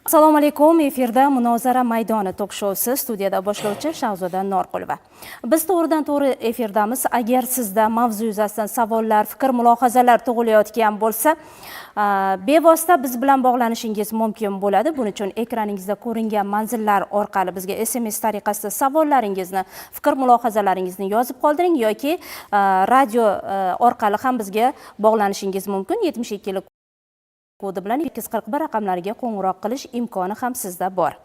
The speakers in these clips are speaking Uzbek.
Assalomu alaykum. Efirda Munozara maydoni tok-shousi, studiyada boshlovchi Shahzoda Norqulova. Biz to'g'ridan-to'g'ri efirdamiz. Agar sizda mavzu yuzasidan savollar, fikr, mulohazalar tug'ilayotgan bo'lsa, bevosita biz bilan bog'lanishingiz mumkin bo'ladi. Buning uchun ekraningizda ko'ringan manzillar orqali bizga SMS tariqasida savollaringizni, fikr, mulohazalaringizni yozib qoldiring yoki radio orqali ham bizga bog'lanishingiz mumkin. 72 kodi bilan 241 raqamlariga qo'ng'iroq qilish imkoni ham sizda bor.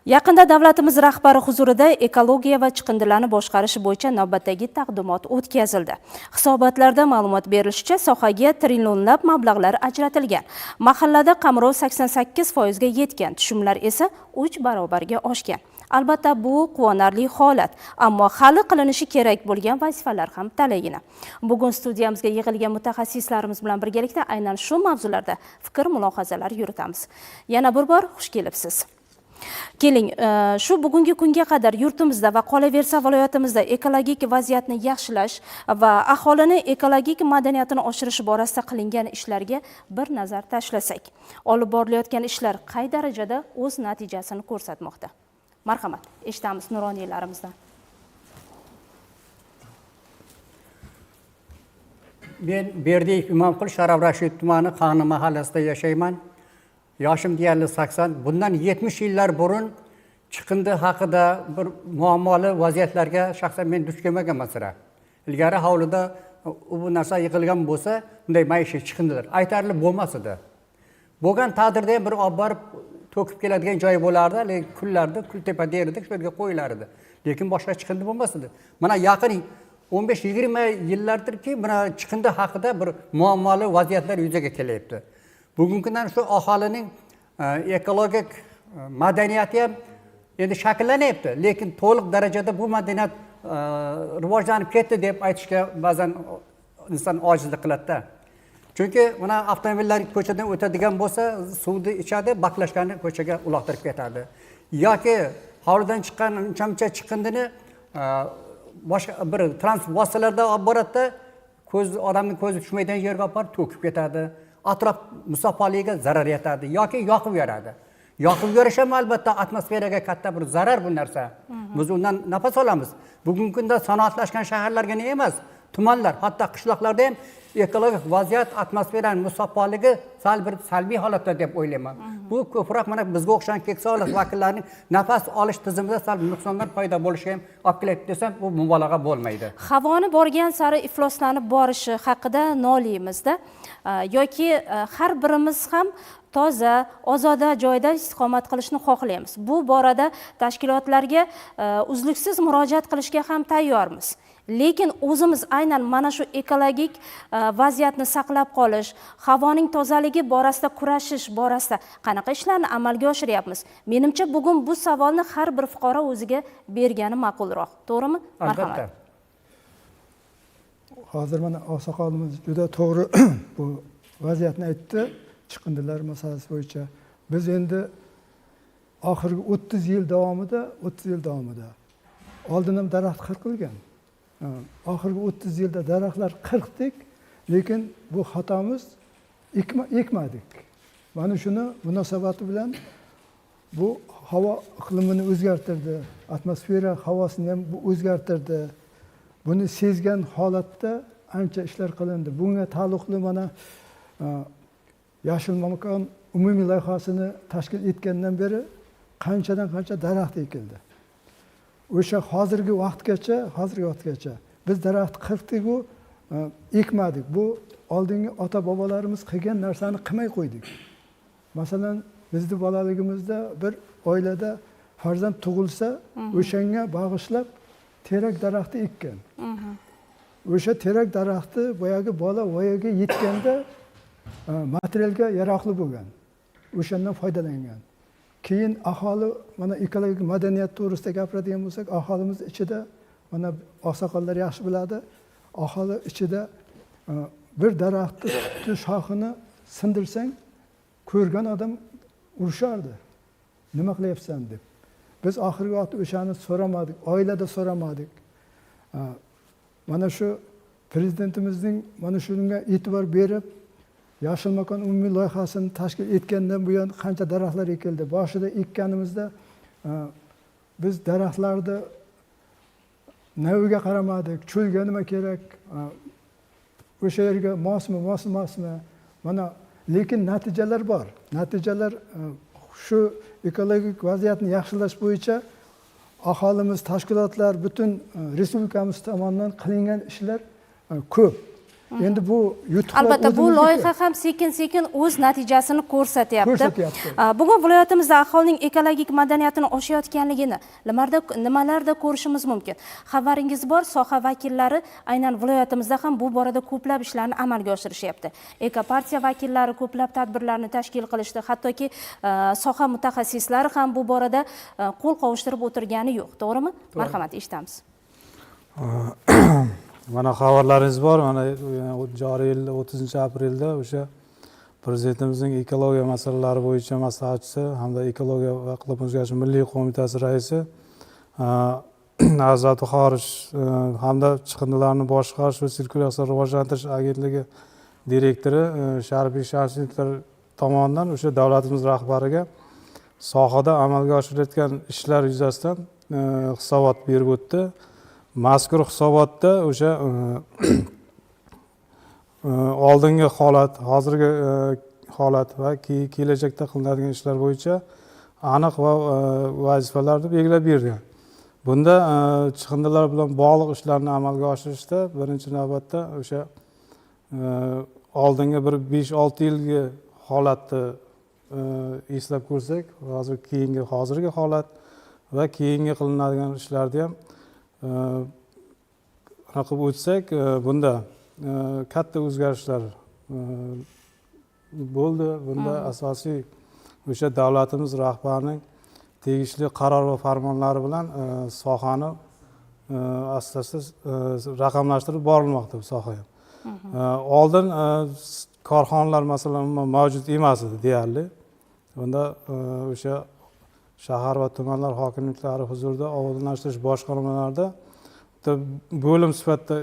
Yaqinda davlatimiz rahbari huzurida ekologiya va chiqindilarni boshqarish bo'yicha navbatdagi taqdimot o'tkazildi. Hisobotlarda ma'lumot berilishicha, sohaga trillionlab mablag'lar ajratilgan. Mahallada qamrov 88% ga yetgan, tushumlar esa 3 barobarga oshgan. Albatta bu quvonarli holat, ammo hali qilinishi kerak bo'lgan vazifalar ham talaygina. Bugun studiyamizga yig'ilgan mutaxassislarimiz bilan birgalikda aynan shu mavzularda fikr, mulohazalar yuritamiz. Yana bir bor xush kelibsiz. Keling, shu bugungi kunga qadar yurtimizda va qolaversa viloyatimizda ekologik vaziyatni yaxshilash va aholini ekologik madaniyatini oshirish borasida qilingan ishlarga bir nazar tashlasak, olib borilayotgan ishlar qay darajada o'z natijasini ko'rsatmoqda? Marhamat, eshitamiz nuroniylarimizdan. Men Berdiyev Imomqul Sharof Rashid tumani Qani mahallasida yashayman. Yoshim deyarli 80. Bundan 70 yillar burun chiqindi haqida bir muammoli vaziyatlarga shaxsan men duch kelmaganman sira. Ilgari hovlida bu narsa yig'ilgan bo'lsa, bunday maishiy chiqindilar aytarli bo'lmas edi. Bo'lgan taqdirda bir olib borib to'kib keladigan joy bo'lardi, lekin kunlarda Kultepa derdi, shu yerga qo'yilar edi. Lekin boshqa chiqindi bo'lmas edi. Mana yaqin 15-20 yillardirki, mana chiqindi haqida bir muammoli vaziyatlar yuzaga kelyapti. Bugungi kundan shu aholining ekologik madaniyati ham endi shakllanyapti, lekin to'liq darajada bu madaniyat rivojlanib ketdi deb aytishga ba'zan inson ojizlik qiladi-da. Chunki mana avtomobillar ko'chadan o'tadigan bo'lsa, suvni ichadi, baklashlarni ko'chaga uloqtirib ketadi. Yoki hovlidan chiqqan uncha chiqindini boshqa bir transport vositalarida olib boradi-da, odamning ko'zi tushmaydigan yerga olib borib to'kib ketadi. Atrof musaffoligiga zarar yetadi yoki yoqib beradi. Yoqib berish ham albatta atmosferaga katta bir zarar bu narsa. Biz undan nafas olamiz. Bugungi kunda sanoatlashgan shaharlarga emas, tumanlar, hatto qishloqlarda ham ekologik vaziyat, atmosferaning musaffoligi sal bir salbiy holatda deb o'ylayman. Bu ko'proq mana bizga o'xshagan keksa avlod vakillarining nafas olish tizimida sal nuqsonlar paydo bo'lishi ham olib kelyapti desam, bu mubolag'a bo'lmaydi. Havoni borgan sari ifloslanib borishi haqida noliymiz-da, yoki har birimiz ham toza, ozoda joyda istiqomat qilishni xohlaymiz. Bu borada tashkilotlarga uzluksiz murojaat qilishga ham tayyormiz. Lekin o'zimiz aynan mana shu ekologik vaziyatni saqlab qolish, havoning tozaligi borasida kurashish borasida qanaqa ishlarni amalga oshiryapmiz? Menimcha bugun bu savolni har bir fuqaro o'ziga bergani ma'qulroq. To'g'rimi? Albatta. Hozir mana oqsoqolimiz juda to'g'ri bu vaziyatni aytdi. Chiqindilar masalasi bo'yicha biz endi oxirgi 30 yil davomida oldin ham daraxt qirqilgan. Oxirgi 30 yilda daraxtlar qirqdik, lekin bu xatomiz ekmadik. Mana shuni munosabati bilan bu havo iqlimini o'zgartirdi, atmosfera havosini ham o'zgartirdi. Buni sezgan holatda ancha ishlar qilindi. Bunga taalluqli mana Yashil makon umumiy loyihasini tashkil etgandan beri qanchadan qancha daraxt ekildi. O'sha hozirgi vaqtgacha biz daraxt qirqdik-ku, ekmadik. Bu oldingi ota-bobolarimiz qilgan narsani qilmay qo'ydik. Masalan, bizning bolaligimizda bir oilada farzand tug'ilsa, o'shanga bag'ishlab terak daraxti ekkan. O'sha terak daraxti boyagi bola voyaga yetganda materialga yaroqli bo'lgan. O'shandan foydalangan. Keyin aholi mana ekologik madaniyat to'g'risida gapiradigan bo'lsak, aholimiz ichida mana oqsoqollar yaxshi biladi. Aholi ichida bir daraxtni shoxini sindirsang, ko'rgan odam urishardi. Nima qilyapsan deb. Biz oxirgi vaqtda o'shani so'ramadik, oilada so'ramadik. Mana shu prezidentimizning mana shunga e'tibor berib, yashil makon umumiy loyihasini tashkil etgandan buyon qancha daraxtlar ekildi. Boshida ekkanimizda biz daraxtlarni naviga qaramadik, cho'lga nima kerak, o'sha yerga mosmi, emasmi. Mana lekin natijalar bor. Natijalar shu ekologik vaziyatni yaxshilash bo'yicha aholimiz, tashkilotlar, butun respublikamiz tomonidan qilingan ishlar ko'p. Endi bu yutuqlar albatta bu loyiha ham sekin-sekin o'z natijasini ko'rsatyapti. Bugun viloyatimizda aholining ekologik madaniyatini oshayotganligini nimalarda ko'rishimiz mumkin? Xabaringiz bor, soha vakillari aynan viloyatimizda ham bu borada ko'plab ishlarni amalga oshirishyapti. Ekopartiya vakillari ko'plab tadbirlarni tashkil qilishdi, hattoki soha mutaxassislari ham bu borada qo'l qovushtirib o'tirgani yo'q, to'g'rimi? Marhamat, eshitamiz. Mana xabarlaringiz bor, mana joriy yil 30-aprelda o'sha Prezidentimizning ekologiya masalalari bo'yicha maslahatchisi hamda ekologiya va iqlim o'zgarishi milliy qo'mitasi raisi Azat Xorish hamda chiqindilarni boshqarish va sirkulyatsiyani rivojlantirish agentligi direktori Sharbiy Shamsiyevlar tomonidan o'sha davlatimiz rahbariga sohada amalga oshirilayotgan ishlar yuzasidan hisobot berib o'tdi. Mazkur hisobotda o'sha oldingi holat, hozirgi holat va kelajakda qilinadigan ishlar bo'yicha aniq va vazifalarni belgilab bergan. Bunda chiqindilar bilan bog'liq ishlarni amalga oshirishda birinchi navbatda o'sha oldingi bir 5-6 yilgi holatni eslab ko'rsak, hozirgi holat va keyingi qilinadigan ishlarni ham qilib o'tsak, bunda katta o'zgarishlar bo'ldi. Bunda asosiy o'sha davlatimiz rahbarining tegishli qaror va farmonlari bilan sohani asta-asta raqamlashtirib borilmoqda bu soha ham. Oldin korxonalar masalan mavjud emas edi deyarli. Bunda o'sha shahar va tumanlar hokimliklari huzurida obodonlashtirish boshqarmalarida bo'lim sifatida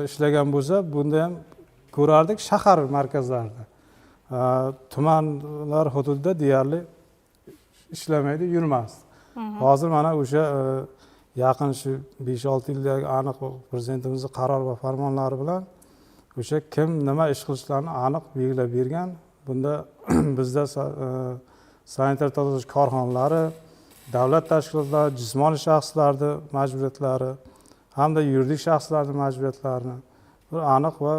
ishlagan bo'lsa, bunda ham ko'rardik shahar markazlarida. Tumanlar hududida deyarli ishlamaydi, yurmasdi. Hozir mana o'sha yaqin shu 5-6 yildagi aniq prezidentimizning qaror va farmonlari bilan o'sha kim nima ish qilishlarini aniq belgilab bergan. Bunda bizda sanitar tozalash korxonalari, davlat tashkilotlari, jismoniy shaxslarning majburiyatlari hamda yuridik shaxslarning majburiyatlarini aniq va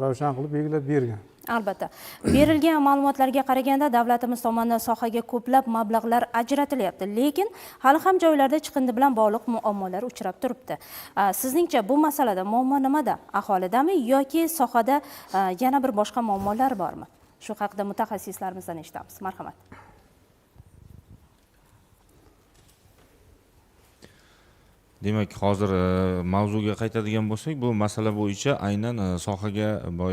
ravshan qilib belgilab bergan. Albatta. Berilgan ma'lumotlarga qaraganda davlatimiz tomonidan sohaga ko'plab mablag'lar ajratilyapti, lekin hali ham joylarda chiqindi bilan bog'liq muammolar uchrab turibdi. Sizningcha bu masalada muammo nimada? Aholidami yoki sohada yana bir boshqa muammolar bormi? Shu haqida mutaxassislarimizdan eshitamiz. Marhamat. Demak, hozir mavzuga qaytadigan bo'lsak, bu masala bo'yicha aynan sohaga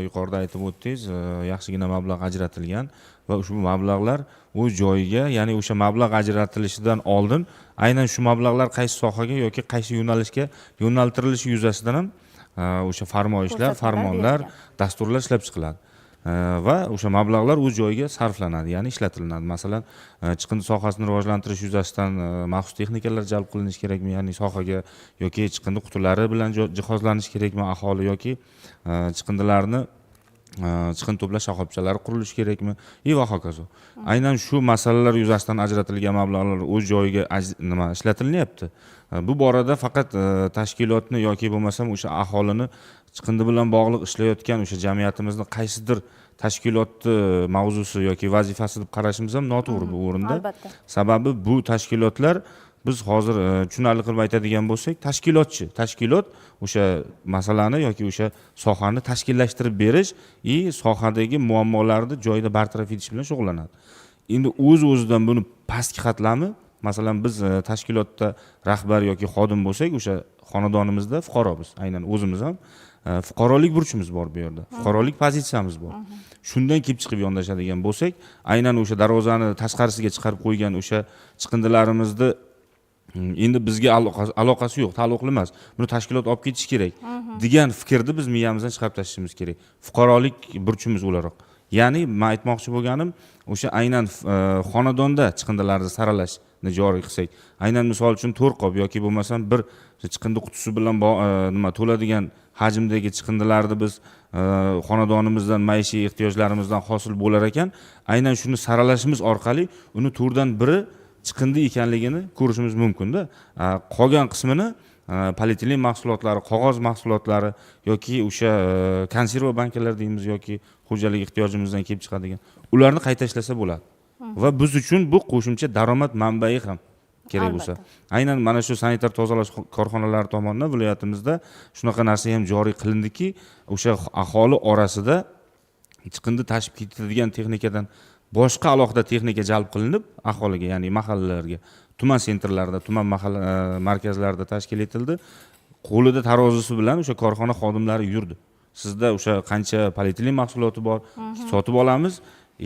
yuqorida aytib o'tdingiz, yaxshigina mablag' ajratilgan va ushbu mablag'lar o'z joyiga, ya'ni o'sha mablag' ajratilishidan oldin aynan shu mablag'lar qaysi sohaga yoki qaysi yo'nalishga yo'naltirilishi yuzasidan ham o'sha farmoyishlar, farmonlar, dasturlar ishlab chiqiladi. Va o'sha mablag'lar o'z joyiga sarflanadi, ya'ni ishlatilinadi. Masalan, chiqindi sohasini rivojlantirish yuzasidan maxsus texnikalar jalb qilinishi kerakmi, ya'ni sohaga yoki chiqindi qutilari bilan jihozlanish kerakmi aholi yoki chiqindilarni chiqindi to'plash shoxobchalari qurilishi kerakmi va hokazo. Aynan shu masalalar yuzasidan ajratilgan mablag'lar o'z joyiga ishlatilyapti. Bu borada faqat tashkilotni yoki bo'lmasam o'sha aholini chiqindi bilan bog'liq ishlayotgan o'sha jamiyatimizni qaysidir tashkilotni mavzusi yoki vazifasi deb qarashimiz ham noto'g'ri bu o'rinda. Sababi bu tashkilotlar biz hozir tushunarli qilib aytadigan bo'lsak, tashkilot o'sha masalani yoki o'sha sohani tashkillashtirib berish sohadagi muammolarni joyida bartaraf etish bilan shug'ullanadi. Endi o'z-o'zidan buni pastki qatlami, masalan biz tashkilotda rahbar yoki xodim bo'lsak, o'sha xonadonimizda fuqaromiz, aynan o'zimiz ham fuqarolik burchimiz bor bu yerda. Fuqarolik pozitsiyamiz bor. Shundan kelib chiqib yondashadigan bo'lsak, aynan o'sha darvozani tashqarisiga chiqarib qo'ygan o'sha chiqindilarimizni endi bizga aloqasi yo'q, taalluqli emas. Buni tashkilot olib ketish kerak degan fikrni biz miyamizdan chiqarib tashlashimiz kerak. Fuqarolik burchimiz o'laroq. ya'ni men aytmoqchi bo'lganim o'sha aynan xonadonda chiqindilarni saralashni joriy qilsak, aynan misol uchun 4 qop yoki bo'lmasam bir chiqindi qutisi bilan nima to'ladigan hajmdagi chiqindilarni biz xonadonimizdan, maishiy ehtiyojlarimizdan hosil bo'lar ekan, aynan shuni saralashimiz orqali uni 4dan biri chiqindi ekanligini ko'rishimiz mumkin-da. Qolgan qismini polietilen mahsulotlari, qog'oz mahsulotlari yoki o'sha konserva bankalar deymiz yoki xo'jalik ehtiyojimizdan kelib chiqadigan ularni qayta ishlasa bo'ladi. Va biz uchun bu qo'shimcha daromad manbai ham kerak bo'lsa. Aynan mana shu sanitar tozalash korxonalari tomonidan viloyatimizda shunaqa narsa ham joriy qilindiki, o'sha aholi orasida chiqindi tashib ketadigan texnikadan boshqa alohida texnika jalb qilinib aholiga, ya'ni mahallalarga, tuman sentrlarida, tuman mahalla markazlarida tashkil etildi. Qo'lida tarozisi bilan o'sha korxona xodimlari yurdi. Sizda o'sha qancha polietilen mahsuloti bor, sotib olamiz.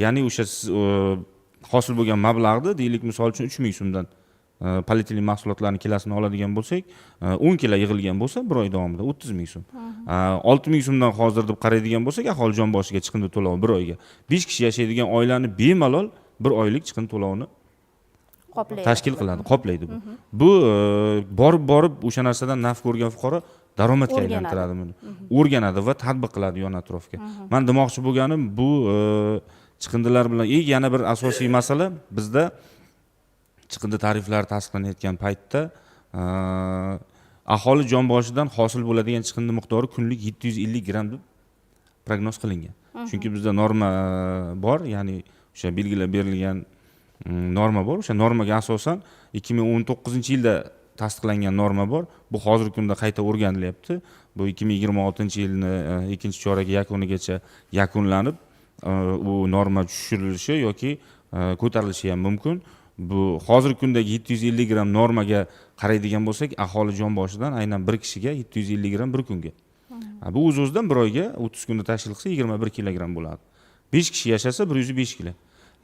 Ya'ni o'sha hosil bo'lgan mablag'ni, deylik misol uchun 3000 so'mdan polietilen mahsulotlarning kilosini oladigan bo'lsak, 10 kilo yig'ilgan bo'lsa, bir oy davomida 30 000 so'm. 6000 so'mdan hozir deb qaraydigan bo'lsak, aholi jon boshiga chiqindi to'lovi bir oyga 5 kishi yashaydigan oilani bemalol bir oylik chiqindi to'lovini tashkil qiladi, qoplaydi bu. Bu borib o'sha narsadan naf ko'rgan fuqaro daromadga aylantiradi buni. O'rganadi va tatbiq qiladi yon atrofga. Men demoqchi bo'lganim bu chiqindilar bilan yana bir asosiy masala bizda chiqindi tariflari tasdiqlanayotgan paytda aholi jon boshidan hosil bo'ladigan chiqindi miqdori kunlik 750 gram deb prognoz qilingan. Chunki bizda norma bor, ya'ni o'sha belgilab berilgan norma bor. O'sha normaga asosan 2019-yilda tasdiqlangan norma bor. Bu hozirgi kunda qayta o'rganilyapti. Bu 2026-yilni ikkinchi chorak yakunigacha yakunlanib, u norma tushirilishi yoki ko'tarilishi ham mumkin. Bu hozirgi kundagi 750 gram normaga qaraydigan bo'lsak, aholi jon boshidan aynan bir kishiga 750 gram bir kunga. Bu o'z-o'zidan bir oyga 30 kunda tashkil qilsa 21 kilogram bo'ladi. 5 kishi yashasa 105 kilo.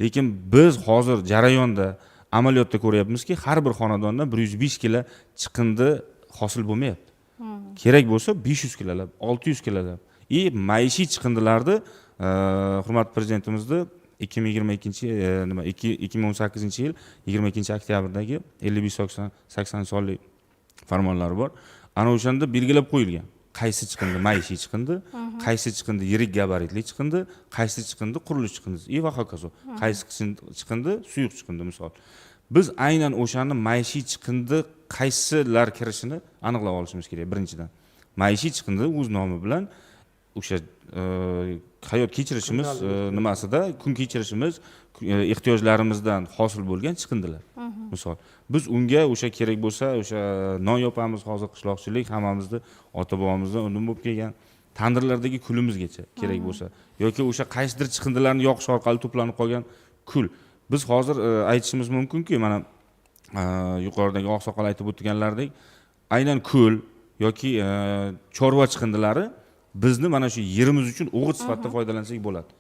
Lekin biz hozir jarayonda amaliyotda ko'ryapmizki, har bir xonadondan 105 kilo chiqindi hosil bo'lmayapti. Kerak bo'lsa 500 kilolab, 600 kilolab. Maishiy chiqindilarni hurmatli prezidentimizni 2018-yil 22 oktyabrdagi 55-80 sonli farmonlari bor. Ana o'shanda belgilab qo'yilgan. Qaysi chiqindi maishiy chiqindi, qaysi chiqindi yirik gabaritli chiqindi, qaysi chiqindi qurilish chiqindisi va hokazo. Qaysi chiqindi suyuq chiqindi misol. Biz aynan o'shani maishiy chiqindi qaysilar kirishini aniqlab olishimiz kerak birinchidan. Maishiy chiqindi o'z nomi bilan o'sha hayot kechirishimiz nimasida kun kechirishimiz ehtiyojlarimizdan hosil bo'lgan chiqindilar. Misol biz unga o'sha kerak bo'lsa o'sha non yopamiz, hozir qishloqchilik hammamizni ota bobomizdan undan bo'lib kelgan tandirlardagi kulimizgacha kerak bo'lsa yoki o'sha qaysidir chiqindilarni yoqish orqali to'planib qolgan kul. Biz hozir aytishimiz mumkinki, mana yuqoridagi oqsoqol aytib o'tganlaridek, aynan kul yoki chorva chiqindilari bizni mana shu yerimiz uchun o'g'it sifatida foydalansak bo'ladi.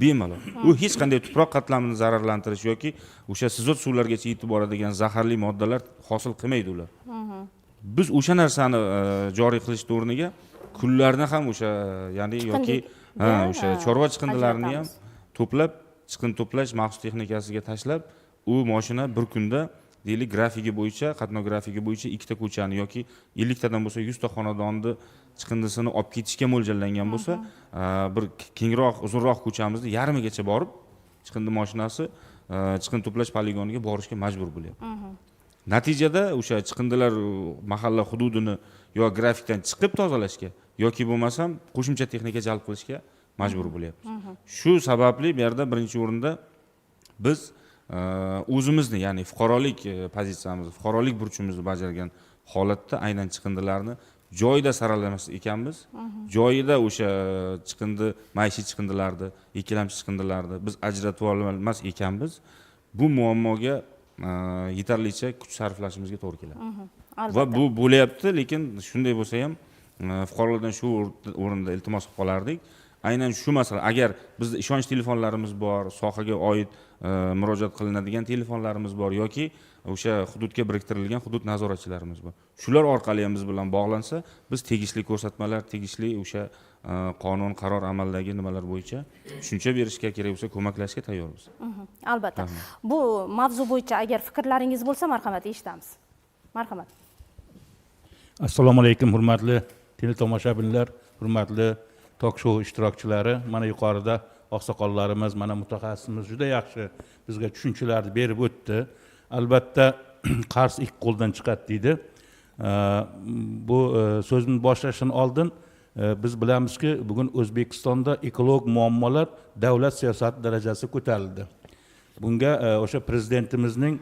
Bemalol. U hech qanday tuproq qatlamini zararlantirish yoki o'sha sizot suvlargacha yetib boradigan zaharli moddalar hosil qilmaydi ular. Biz o'sha narsani joriy qilish o'rniga kullarni ham o'sha, ya'ni yoki o'sha chorva chiqindilarini ham to'plab, chiqindi to'plash maxsus texnikasiga tashlab, u mashina bir kunda deylik grafiki bo'yicha, qatnov grafiki bo'yicha 2 ta ko'chani yoki 50 tadan bo'lsa 100 ta xonadonni chiqindisini olib ketishga mo'ljallangan bo'lsa, bir kengroq, uzunroq ko'chamizni yarmigacha borib, chiqindi mashinasi chiqindi to'plash poligoniga borishga majbur bo'lyapti. Natijada o'sha chiqindilar mahalla hududini yo grafikdan chiqib tozalashga yoki bo'lmasam qo'shimcha texnika jalb qilishga majbur bo'lyapmiz. Shu sababli bu yerda birinchi o'rinda biz o'zimizni, ya'ni fuqarolik pozitsiyamizni, fuqarolik burchimizni bajargan holatda aynan chiqindilarni joyida saralamas ekanmiz. Joyida o'sha chiqindi, maishiy chiqindilarni, ikkilamchi chiqindilarni biz ajratib olmas ekanmiz. Bu muammoga yetarlicha kuch sarflashimizga to'g'ri keladi. Va bu bo'lyapti, lekin shunday bo'lsa ham fuqarolardan shu o'rinda iltimos qilib qolardik. Aynan shu masala, agar bizda ishonch telefonlarimiz bor, sohaga oid murojaat qilinadigan telefonlarimiz bor yoki o'sha hududga biriktirilgan hudud nazoratchilarimiz bor. Shular orqali ham biz bilan bog'lansa, biz tegishli ko'rsatmalar, tegishli o'sha qonun, qaror amaldagi nimalar bo'yicha tushuncha berishga kerak bo'lsa ko'maklashishga tayyormiz. Albatta. Bu mavzu bo'yicha agar fikrlaringiz bo'lsa, marhamat, eshitamiz. Marhamat. Assalomu alaykum, hurmatli teletomoshabinlar, hurmatli tok shou ishtirokchilari. Mana yuqorida oqsoqollarimiz, mana mutaxassisimiz juda yaxshi bizga tushunchalarni berib o'tdi. Albatta qars ikki qo'ldan chiqadi deydi. Bu so'zni boshlashdan oldin biz bilamizki, bugun O'zbekistonda ekologik muammolar davlat siyosati darajasi ko'tarildi. Bunga o'sha prezidentimizning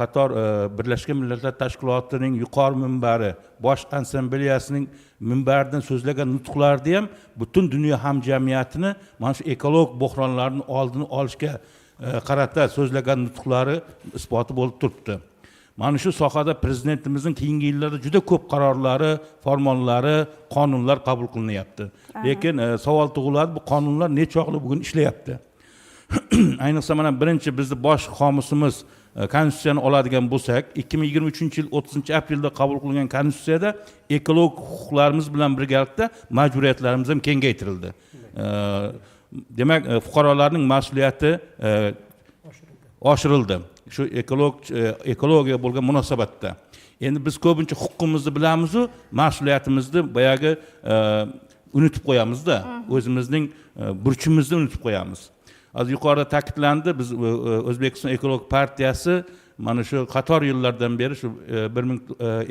qator Birlashgan Millatlar Tashkilotining yuqori minbari, bosh assambleyasining minbaridan so'zlagan nutqlarida ham butun dunyo hamjamiyatini mana shu ekologik bo'hronlarning oldini olishga qarata so'zlagan nutqlari isboti bo'lib turibdi. Mana shu sohada prezidentimizning keyingi yillarda juda ko'p qarorlari, farmonlari, qonunlar qabul qilinyapti. Lekin savol tug'iladi, bu qonunlar nechog'li bugun ishlayapti? Ayniqsa mana birinchi bizni bosh qomusimiz konstitutsiyani oladigan bo'lsak, 2023-yil 30-aprelda qabul qilingan konstitutsiyada ekologik huquqlarimiz bilan birgalikda majburiyatlarimiz ham kengaytirildi. Demak, fuqarolarning mas'uliyati oshirildi. Shu ekologiyaga bo'lgan munosabatda. Endi biz ko'pincha huquqimizni bilamiz-ku, mas'uliyatimizni boyagi unutib qo'yamiz-da, o'zimizning burchimizni unutib qo'yamiz. Az yuqorida ta'kidlandi, biz O'zbekiston Ekologik partiyasi mana shu qator yillardan beri shu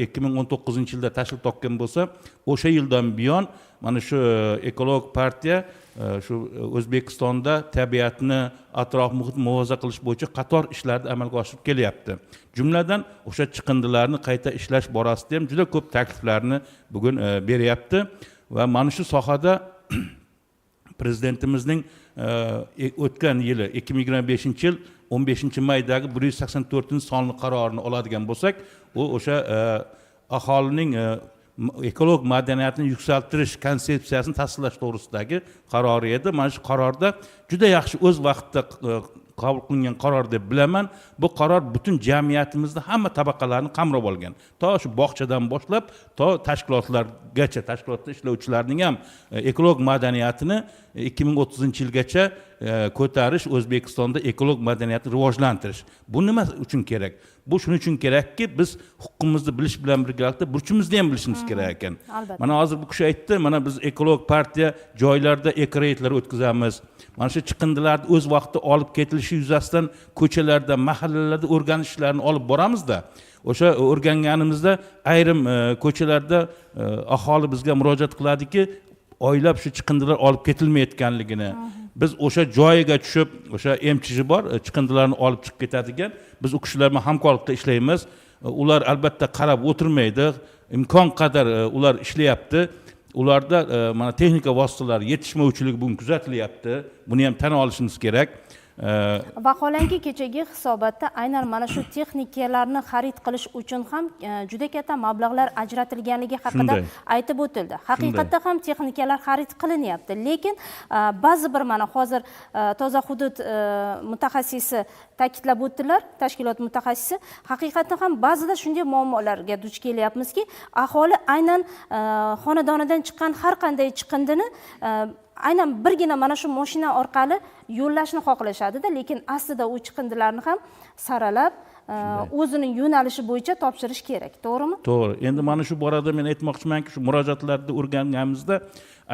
2019-yilda tashkil topgan bo'lsa, o'sha yildan buyon mana shu ekologik partiya shu O'zbekistonda tabiatni, atrof muhitni muhofaza qilish bo'yicha qator ishlarni amalga oshirib kelyapti. Jumladan o'sha chiqindilarni qayta ishlash borasida ham juda ko'p takliflarni bugun beryapti va mana shu sohada prezidentimizning o'tgan yili 2025-yil 15-maydagi 184-sonli qarorini oladigan bo'lsak, u o'sha aholining ekologik madaniyatni yuksaltirish konsepsiyasini tasdiqlash to'g'risidagi qarori edi. Mana shu qarorda juda yaxshi o'z vaqtida qabul qilingan qaror deb bilaman. Bu qaror butun jamiyatimizni hamma tabaqalarni qamrab olgan. To shu bog'chadan boshlab, to tashkilotlargacha, tashkilotda ishlovchilarning ham ekologik madaniyatini 2030-yilgacha ko'tarish, O'zbekistonda ekologik madaniyatni rivojlantirish. Bu nima uchun kerak? Bu shuning uchun kerakki, biz huquqimizni bilish bilan birgalikda burchimizni ham bilishimiz kerak ekan. Mana hozir bu kishi aytdi, mana biz ekologik partiya joylarda ekoreydlar o'tkazamiz. Mana shu chiqindilarni o'z vaqtida olib ketilishi yuzasidan ko'chalarda, mahallalarda o'rganishlarni olib boramizda. O'sha o'rganganimizda ayrim ko'chalarda aholi bizga murojaat qiladiki, oylab shu chiqindilar olib ketilmayotganligini. Biz o'sha joyiga tushib, o'sha emchishi bor, chiqindilarni olib chiqib ketadigan. Biz u kishilar bilan hamkorlikda ishlaymiz. Ular albatta qarab o'tirmaydi. Imkon qadar ular ishlayapti. Ularda mana texnika vositalari yetishmovchiligi bugun kuzatilyapti. Buni ham tan olishimiz kerak. Vaholanki kechagi hisobotda aynan mana shu texnikalarni xarid qilish uchun ham juda katta mablag'lar ajratilganligi haqida aytib o'tildi. Haqiqatda ham texnikalar xarid qilinyapti, lekin ba'zi bir mana hozir toza hudud mutaxassisi ta'kidlab o'tdilar, tashkilot mutaxassisi, haqiqatda ham ba'zida shunday muammolarga duch kelyapmizki, aholi aynan xonadonidan chiqqan har qanday chiqindini aynan birgina mana shu mashina orqali yo'llashni xohlashadi-da, lekin aslida u chiqindilarni ham saralab o'zining yo'nalishi bo'yicha topshirish kerak, to'g'rimi? To'g'ri. Endi mana shu borada men aytmoqchimanki, shu murojaatlarda o'rganganimizda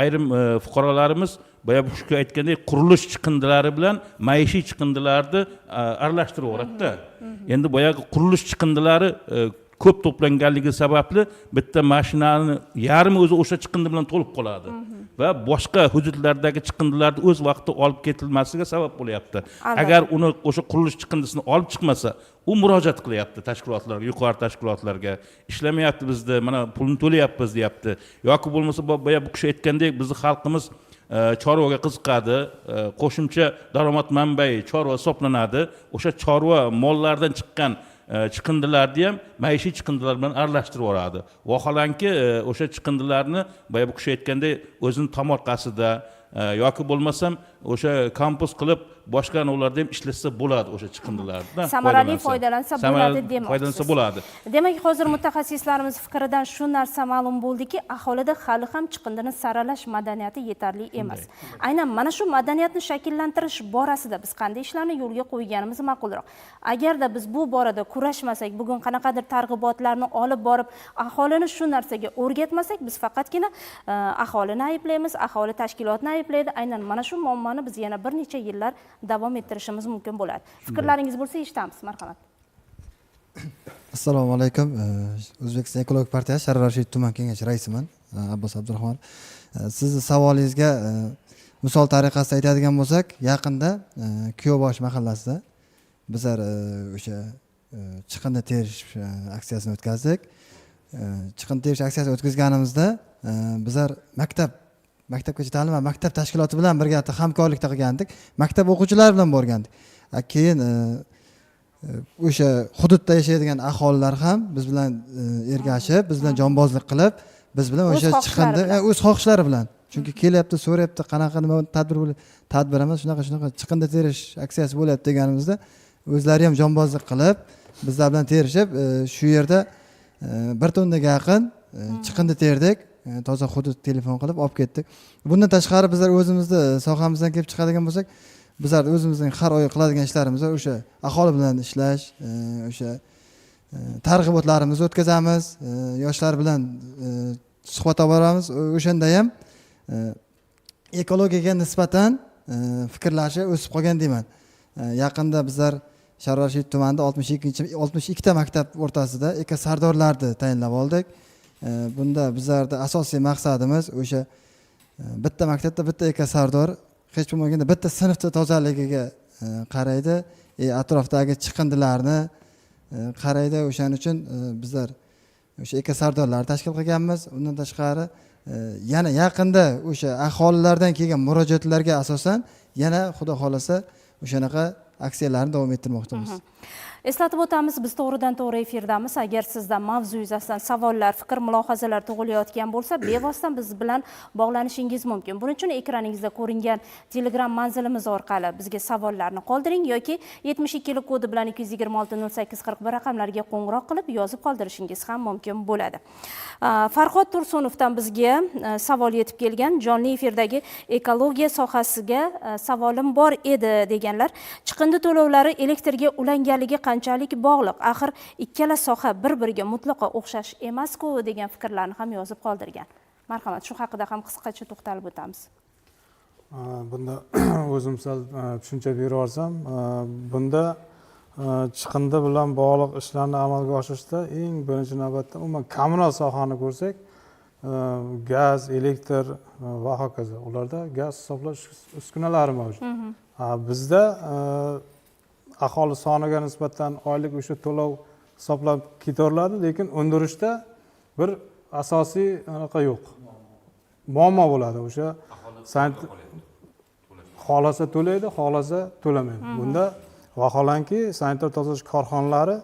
ayrim fuqarolarimiz boya bu kishi aytgandek qurilish chiqindilari bilan maishiy chiqindilarni aralashtirib yuboradi-da. Endi boyagi qurilish chiqindilari ko'p to'planganligi sababli bitta mashinani yarmi o'zi o'sha chiqindi bilan to'lib qoladi va boshqa hududlardagi chiqindilarni o'z vaqtida olib ketilmasiga sabab bo'lyapti. Agar uni o'sha qurilish chiqindisini olib chiqmasa, u murojaat qilyapti tashkilotlarga, yuqori tashkilotlarga. Ishlamayapti bizda, mana pulni to'layapmiz deyapti. Yoki bo'lmasa boya bu kishi aytgandek, bizning xalqimiz chorvaga qiziqadi, qo'shimcha daromad manbai chorva hisoblanadi. O'sha chorva mollaridan chiqqan chiqindilarni ham maishiy chiqindilar bilan aralashtirib yuboradi. Vaholanki o'sha chiqindilarni boya bu kishi aytgandek o'zining tomorqasida yoki bo'lmasam o'sha kompost qilib boshqa ularda ham ishlatsa bo'ladi o'sha chiqindilarni. Samarali foydalansa bo'ladi demoqchisiz. Foydalansa bo'ladi. Demak, hozir mutaxassislarimiz fikridan shu narsa ma'lum bo'ldiki, aholida hali ham chiqindini saralash madaniyati yetarli emas. Aynan mana shu madaniyatni shakllantirish borasida biz qanday ishlarni yo'lga qo'yganimiz ma'qulroq. Agarda biz bu borada kurashmasak, bugun qanaqadir targ'ibotlarni olib borib, aholini shu narsaga o'rgatmasak, biz faqatgina aholini ayblaymiz, aholi tashkilotni ayblaydi. Aynan mana shu muammoni biz yana bir necha yillar davom ettirishimiz mumkin bo'ladi. Fikrlaringiz bo'lsa eshitamiz, marhamat. Assalomu alaykum. O'zbekiston Ekologik partiyasi Sharif Rashid tuman kengashi raisiman, Abbos Abdurahmon. Sizni savolingizga misol tariqasida aytadigan bo'lsak, yaqinda Kuyovbosh mahallasida bizlar o'sha chiqindi terish aksiyasini o'tkazdik. Chiqindi terish aksiyasini o'tkazganimizda bizlar maktabgacha ta'lim va maktab tashkiloti bilan birga hamkorlikda qilgandik. Maktab o'quvchilari bilan borgandik. Keyin o'sha hududda yashaydigan aholilar ham biz bilan ergashib, biz bilan jonbozlik qilib, biz bilan o'sha chiqindi o'z xohishlari bilan. Chunki kelyapti, so'rayapti, qanaqa nima tadbir emas, shunaqa chiqindi terish aksiyasi bo'lyapti deganimizda o'zlari ham jonbozlik qilib, bizlar bilan terishib, shu yerda 1 tonnaga yaqin chiqindi terdik. Toza hudud telefon qilib olib ketdik. Bundan tashqari bizlar o'zimizni sohamizdan kelib chiqadigan bo'lsak, bizlar o'zimizning har oy qiladigan ishlarimiz o'sha aholi bilan ishlash, o'sha targ'ibotlarimizni o'tkazamiz, yoshlar bilan suhbat olib boramiz. O'shanda ham ekologiyaga nisbatan fikrlashi o'sib qolgan deyman. Yaqinda bizlar Sharif Rashid tumanida 62 ta maktab o'rtasida ekosardorlarni tayinlab oldik. Bunda bizlarda asosiy maqsadimiz o'sha bitta maktabda bitta ekosardor, hech bo'lmaganda bitta sinfda tozaligiga qaraydi, atrofdagi chiqindilarni qaraydi. O'shaning uchun bizlar o'sha ekosardorlarni tashkil qilganmiz. Undan tashqari yana yaqinda o'sha aholilardan kelgan murojaatlarga asosan yana xudo xolasa o'shanaqa aksiyalarni davom ettirmoqdamiz. Eslatib o'tamiz, biz to'g'ridan-to'g'ri efirdamiz. Agar sizda mavzu yuzasidan savollar, fikr, mulohazalar tug'ilayotgan bo'lsa, bevosita biz bilan bog'lanishingiz mumkin. Buning uchun ekraningizda ko'ringan Telegram manzilimiz orqali bizga savollarni qoldiring yoki 72 kodi bilan 226 0841 raqamlariga qo'ng'iroq qilib yozib qoldirishingiz ham mumkin bo'ladi. Farhod Tursunovdan bizga savol yetib kelgan. Jonli efirdagi ekologiya sohasiga savolim bor edi deganlar. Chiqindi to'lovlari elektrga ulanganligi qanchalik bog'liq? Axir ikkala soha bir-biriga mutlaqo o'xshash emas-ku degan fikrlarni ham yozib qoldirgan. Marhamat, shu haqida ham qisqacha to'xtalib o'tamiz. Bunda o'zim sal tushuncha berib yuborsam, bunda chiqindi bilan bog'liq ishlarni amalga oshirishda eng birinchi navbatda umuman kommunal sohani ko'rsak, gaz, elektr va hokazo. Ularda gaz hisoblash uskunalari mavjud. Bizda aholi soniga nisbatan oylik o'sha to'lov hisoblab ketaveriladi, lekin undirishda bir asosiy anaqa yo'q. Muammo bo'ladi. O'sha xohlasa to'laydi, xohlasa to'lamaydi. Bunda vaholanki sanitar tozalash korxonalari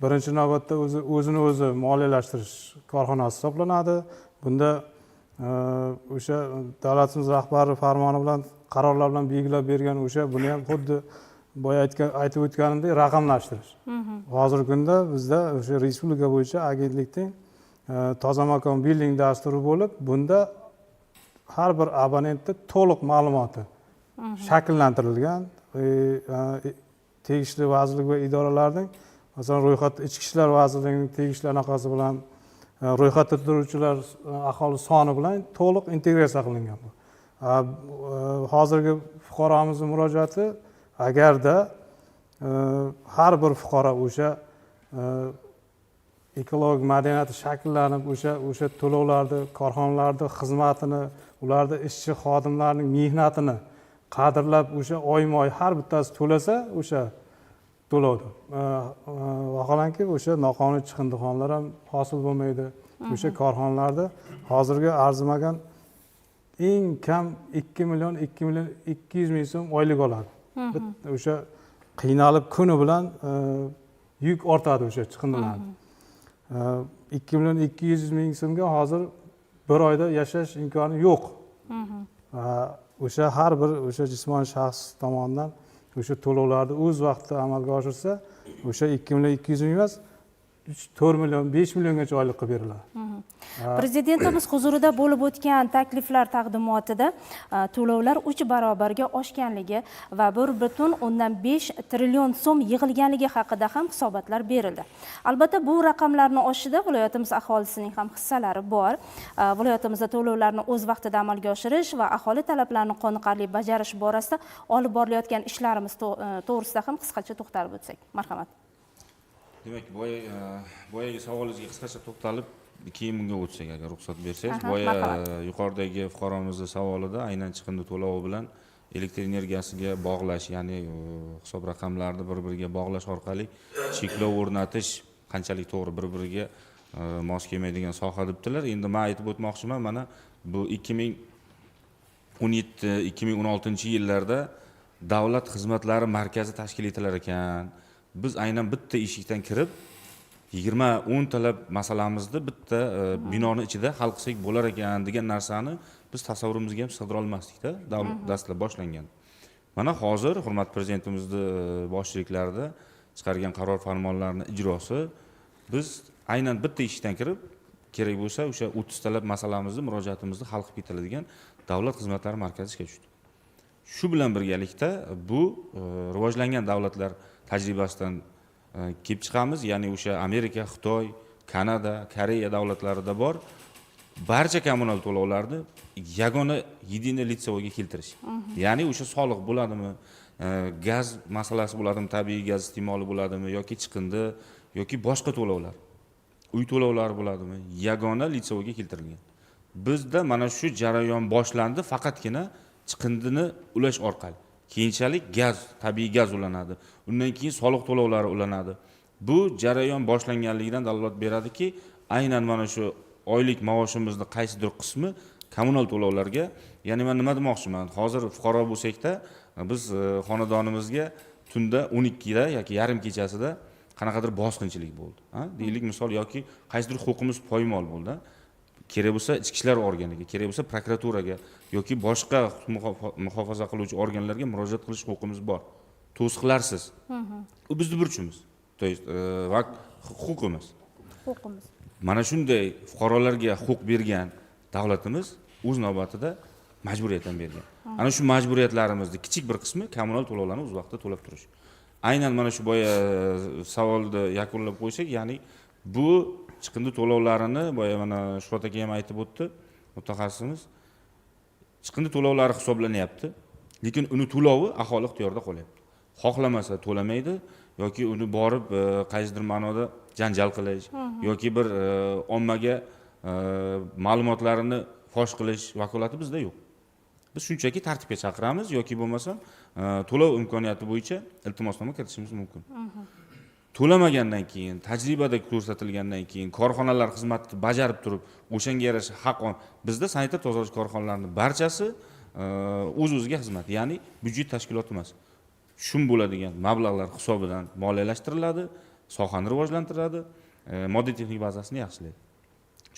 birinchi navbatda o'zini o'zi moliyalashtirish korxonasi hisoblanadi. Bunda o'sha davlatimiz rahbari farmoni bilan qarorlar bilan belgilab bergan o'sha buni ham xuddi boya aytib o'tganimdek raqamlashtirish. Hozirgi kunda bizda o'sha respublika bo'yicha agentlikning toza makon billing dasturi bo'lib, bunda har bir abonentning to'liq ma'lumoti shakllantirilgan. Tegishli vazirlik va idoralarning, masalan, ro'yxatda Ichki ishlar vazirligining tegishli anaqasi bilan ro'yxatda turuvchilar aholi soni bilan to'liq integratsiya qilingan bu. Hozirgi fuqaromizning murojaati, agarda har bir fuqaro o'sha ekologik madaniyati shakllanib, o'sha to'lovlarni, korxonalarning xizmatini, ularda ishchi xodimlarning mehnatini qadrlab, o'sha oyma-oy har bittasi to'lasa, o'sha to'lovdi. Vaholanki o'sha noqonuniy chiqindixonalar ham hosil bo'lmaydi. O'sha korxonalarda hozirgi arzimagan eng kam 2 million 200 ming so'm oylik oladi. O'sha qiynalib kuni bilan yuk ortadi o'sha chiqindilarni. 2 million 200 ming so'mga hozir bir oyda yashash imkoni yo'q. o'sha har bir o'sha jismoniy shaxs tomonidan o'sha to'lovlarni o'z vaqtida amalga oshirsa o'sha 2.200.000 emas 4 million 5 milliongacha oylik qilib beriladi. Prezidentimiz huzurida bo'lib o'tgan takliflar taqdimotida to'lovlar 3 barobarga oshganligi va 1,5 trillion so'm yig'ilganligi haqida ham hisobotlar berildi. Albatta bu raqamlarning oshishida viloyatimiz aholisining ham hissalari bor. Viloyatimizda to'lovlarni o'z vaqtida amalga oshirish va aholi talablarini qoniqarli bajarish borasida olib borilayotgan ishlarimiz to'g'risida ham qisqacha to'xtalib o'tsak. Marhamat. Demak, boyagi savolingizga qisqacha to'xtalib, keyin bunga o'tsak agar ruxsat bersangiz. Boya yuqoridagi fuqaromizning savolida aynan chiqindi to'lovi bilan elektr energiyasiga bog'lash, ya'ni hisob raqamlarni bir-biriga bog'lash orqali cheklov o'rnatish qanchalik to'g'ri bir-biriga mos kelmaydigan soha debdilar. Endi men aytib o'tmoqchiman, mana bu 2017-2016 yillarda davlat xizmatlari markazi tashkil etilar ekan. Biz aynan bitta eshikdan kirib 20-10 talab masalamizni bitta binoni ichida hal qilsak bo'lar ekan degan narsani biz tasavvurimizga ham sig'dira olmasdik-da, dastlab boshlangan. Mana hozir hurmatli prezidentimizning boshchiliklarida chiqargan qaror farmonlarning ijrosi biz aynan bitta eshikdan kirib kerak bo'lsa o'sha 30 talab masalamizni, murojaatimizni hal qilib ketiladigan davlat xizmatlari markazi ishga tushdi. Shu bilan birgalikda bu rivojlangan davlatlar tajribasidan kelib chiqamiz, ya'ni o'sha Amerika, Xitoy, Kanada, Koreya davlatlarida bor barcha kommunal to'lovlarni yagona единый litsevoga keltirish. Ya'ni o'sha soliq bo'ladimi, gaz masalasi bo'ladimi, tabiiy gaz iste'moli bo'ladimi yoki chiqindi yoki boshqa to'lovlar, uy to'lovlari bo'ladimi, yagona litsevoga keltirilgan. Bizda mana shu jarayon boshlandi, faqatgina chiqindini ulash orqali. Keyinchalik gaz, tabiiy gaz ulanadi. Undan keyin soliq to'lovlari ulanadi. Bu jarayon boshlanganligidan dalolat beradiki, aynan mana shu oylik maoshimizning qaysidir qismi kommunal to'lovlarga, ya'ni men nima demoqchiman? Hozir fuqaro bo'lsak-da, biz xonadonimizga tunda 12 da yoki yarim kechasida qanaqadir bosqinchilik bo'ldi. Deylik misol yoki qaysidir huquqimiz poymol bo'ldi. Kerak bo'lsa ichki ishlar organiga, kerak bo'lsa prokuraturaga yoki boshqa muhofaza qiluvchi organlarga murojaat qilish huquqimiz bor. To'siqlarsiz. U bizning burchimiz. To есть huquqimiz. Huquqimiz. Mana shunday fuqarolarga huquq bergan davlatimiz o'z navbatida majburiyat ham bergan. Ana shu majburiyatlarimizning kichik bir qismi kommunal to'lovlarni o'z vaqtida to'lab turish. Aynan mana shu boya savolni yakunlab qo'ysak, ya'ni bu chiqindi to'lovlarini boya mana Shuhrat aka ham aytib o'tdi, mutaxassisimiz. Chiqindi to'lovlari hisoblanyapti, lekin uni to'lovi aholi ixtiyorida qolyapti. Xohlamasa to'lamaydi yoki uni borib qaysidir ma'noda janjal qilish yoki bir ommaga ma'lumotlarini fosh qilish vakolati bizda yo'q. Biz shunchaki tartibga chaqiramiz yoki bo'lmasa to'lov imkoniyati bo'yicha iltimosnoma kiritishimiz mumkin. To'lamagandan keyin, tajribada ko'rsatilgandan keyin korxonalar xizmatni bajarib turib, o'shanga yarasha haq bizda sanitar tozalash korxonalarining barchasi o'z-o'ziga xizmat, ya'ni byudjet tashkiloti emas. Shum bo'ladigan mablag'lar hisobidan moliyalashtiriladi, sohani rivojlantiradi, moddiy texnik bazasini yaxshilaydi.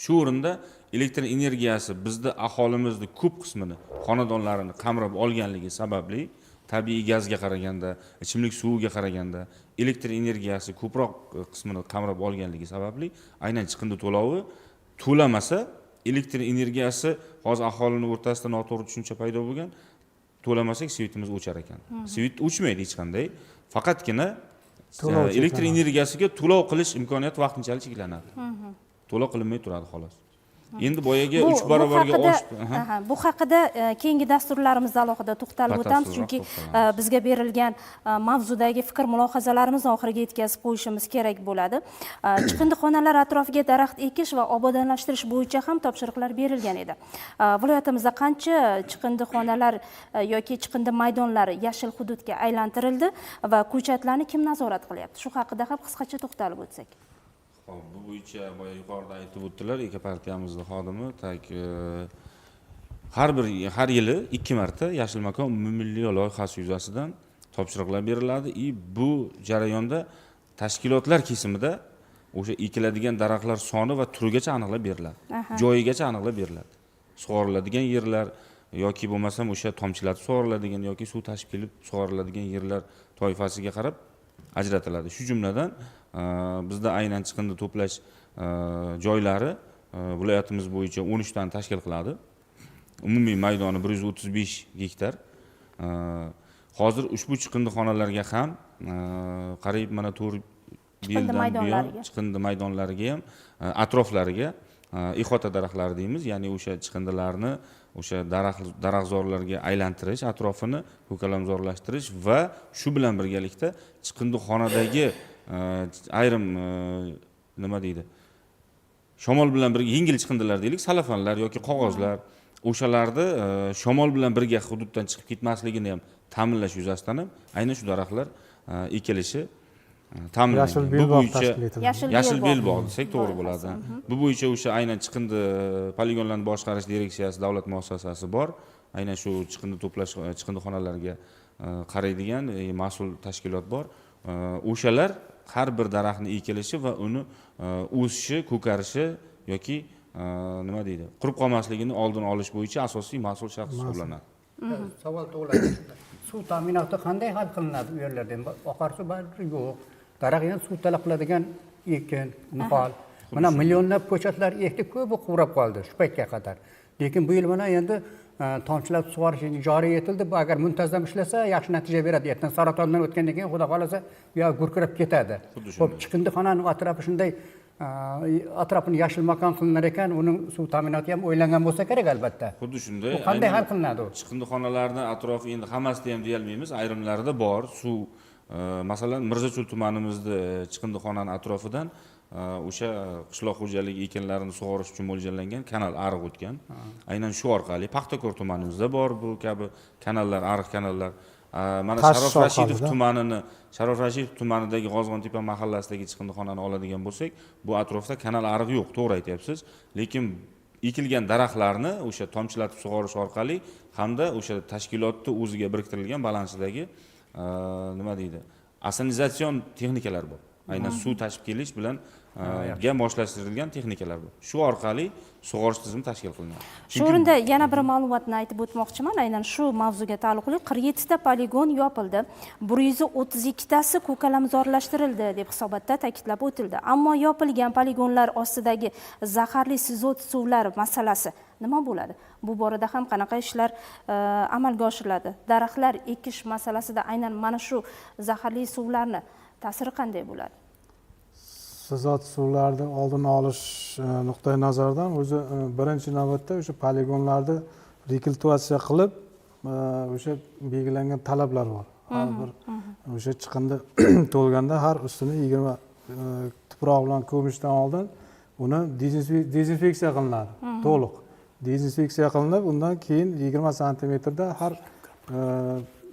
Shu o'rinda elektr energiyasi bizda aholimizning ko'p qismini, xonadonlarini qamrab olganligi sababli tabiiy gazga qaraganda, ichimlik suviga qaraganda elektr energiyasi ko'proq qismini qamrab olganligi sababli aynan chiqindi to'lovi to'lamasa, elektr energiyasi hozir aholining o'rtasida noto'g'ri tushuncha paydo bo'lgan, to'lamasak svitimiz o'char ekan. Svit o'chmaydi hech qanday, faqatgina elektr energiyasiga to'lov qilish imkoniyati vaqtinchalik cheklanadi. To'lov qilinmay turadi xolos. Endi boyaga 3 barobarga oshdi. Bu haqida keyingi dasturlarimizda alohida to'xtalib o'tamiz, chunki bizga berilgan mavzudagi fikr mulohazalarimizni oxiriga yetkazib qo'yishimiz kerak bo'ladi. Chiqindixonalar atrofiga daraxt ekish va obodonlashtirish bo'yicha ham topshiriqlar berilgan edi. Viloyatimizda qancha chiqindixonalar yoki chiqindi maydonlari yashil hududga aylantirildi va ko'chatlarni kim nazorat qilyapti? Shu haqida ham qisqacha to'xtalib o'tsak. Bu bo'yicha boya yuqorida aytib o'tdilar, ekopartiyamizning xodimi har yili 2 marta yashil makon umummilliy loyihasi yuzasidan topshiriqlar beriladi. Bu jarayonda tashkilotlar kesimida o'sha ekiladigan daraxtlar soni va turigacha aniqlab beriladi. Joyigacha aniqlab beriladi. Sug'oriladigan yerlar, yoki bo'lmasam o'sha tomchilatib sug'oriladigan yoki suv tashib kelib sug'oriladigan yerlar toifasiga qarab ajratiladi. Shu jumladan bizda aynan chiqindi to'plash joylari viloyatimiz bo'yicha 13 tani tashkil qiladi. Umumiy maydoni 135 gektar. Hozir ushbu chiqindixonalarga ham qariyb mana 4 yildan buyon chiqindi maydonlariga ham atroflariga ihota daraxtlari deymiz, ya'ni o'sha chiqindilarni o'sha daraxtzorlarga aylantirish, atrofini ko'kalamzorlashtirish va shu bilan birgalikda chiqindixonadagi ayrim nima deydi, shamol bilan birga yengil chiqindilar deylik, salafanlar yoki qog'ozlar, o'shalarni shamol bilan birga hududdan chiqib ketmasligini ham ta'minlash yuzasidan ham aynan shu daraxtlar ekilishi ta'minlangan. Yashil belbog' tashkil etiladi. Yashil belbog' desak to'g'ri bo'ladi. Bu bo'yicha o'sha aynan chiqindi poligonlarni boshqarish direksiyasi davlat muassasasi bor. Aynan shu chiqindi to'plash chiqindixonalarga qaraydigan mas'ul tashkilot bor. O'shalar har bir daraxtni ekilishi va uni o'sishi, ko'karishi yoki nima deydi, qurib qolmasligini oldini olish bo'yicha asosiy mas'ul shaxs hisoblanadi. Savol tug'iladi. Suv ta'minoti qanday hal qilinadi u yerlarda? Oqarsuv baribir yo'q. Daraxt ham suv talab qiladigan ekin, nihol. Mana millionlab ko'chatlar ekdi, ko'pi qurab qoldi shu paytga qadar. Lekin bu yil mana endi tomchilab sug'orish joriy etildi. Bu agar muntazam ishlasa, yaxshi natija beradi. Ertaga saratondan o'tgandan keyin xudo xolasa bu yoq gurkirab ketadi. Xo'p, chiqindixonaning atrofi shunday atrofini yashil makon qilinar ekan, uning suv ta'minoti ham o'ylangan bo'lsa kerak albatta. Xuddi shunday. Bu qanday hal qilinadi? Chiqindixonalarning atrofi endi hammasida ham deyolmaymiz, ayrimlarida bor suv. Masalan, Mirzacho'l tumanimizda chiqindixonaning atrofidan o'sha qishloq xo'jaligi ekinlarini sug'orish uchun mo'ljallangan kanal ariq o'tgan. Aynan shu orqali Paxtakor tumanimizda bor bu kabi kanallar, ariq kanallar. Mana Sharof Rashidov tumanidagi G'ozg'ontepa mahallasidagi chiqindixonani oladigan bo'lsak, bu atrofda kanal ariq yo'q, to'g'ri aytyapsiz. Lekin ekilgan daraxtlarni o'sha tomchilatib sug'orish orqali hamda o'sha tashkilotning o'ziga biriktirilgan balansidagi nima deydi, asanizatsion texnikalar bor. Aynan suv tashib kelish bilan ga moslashtirilgan texnikalar bor. Shu orqali sug'orish tizimi tashkil qilinadi. Shu o'rinda yana bir ma'lumotni aytib o'tmoqchiman. Aynan shu mavzuga taalluqli 47 ta poligon yopildi. 132 tasi ko'kalamzorlashtirildi deb hisobotda ta'kidlab o'tildi. Ammo yopilgan poligonlar ostidagi zaharli sizot suvlar masalasi nima bo'ladi? Bu borada ham qanaqa ishlar amalga oshiriladi? Daraxtlar ekish masalasida aynan mana shu zaharli suvlarni ta'siri qanday bo'ladi? Sizot suvlarni oldini olish nuqtai nazaridan o'zi birinchi navbatda o'sha poligonlarni rekultivatsiya qilib, o'sha belgilangan talablar bor. Har bir o'sha chiqindi to'lganda har ustini 20 tuproq bilan ko'mishdan oldin uni dezinfeksiya qilinadi, to'liq. Dezinfeksiya qilinib, undan keyin 20 santimetrda har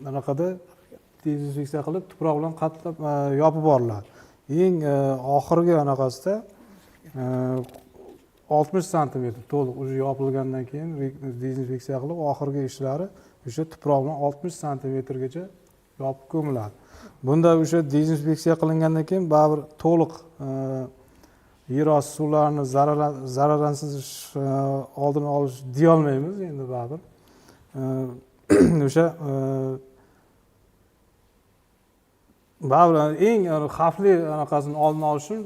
anaqada dezinfeksiya qilib tuproq bilan qatlab yopib boriladi. Eng oxirgi anaqasida 60 santimetr to'liq o'zi yopilgandan keyin dezinfeksiya qilib, oxirgi ishlari o'sha tuproq bilan 60 santimetrgacha yopib ko'miladi. Bunda o'sha dezinfeksiya qilingandan keyin baribir to'liq yer osti suvlarini zararlansiz oldini olish deya olmaymiz endi baribir. O'sha baribir eng xavfli anaqasini oldini olish uchun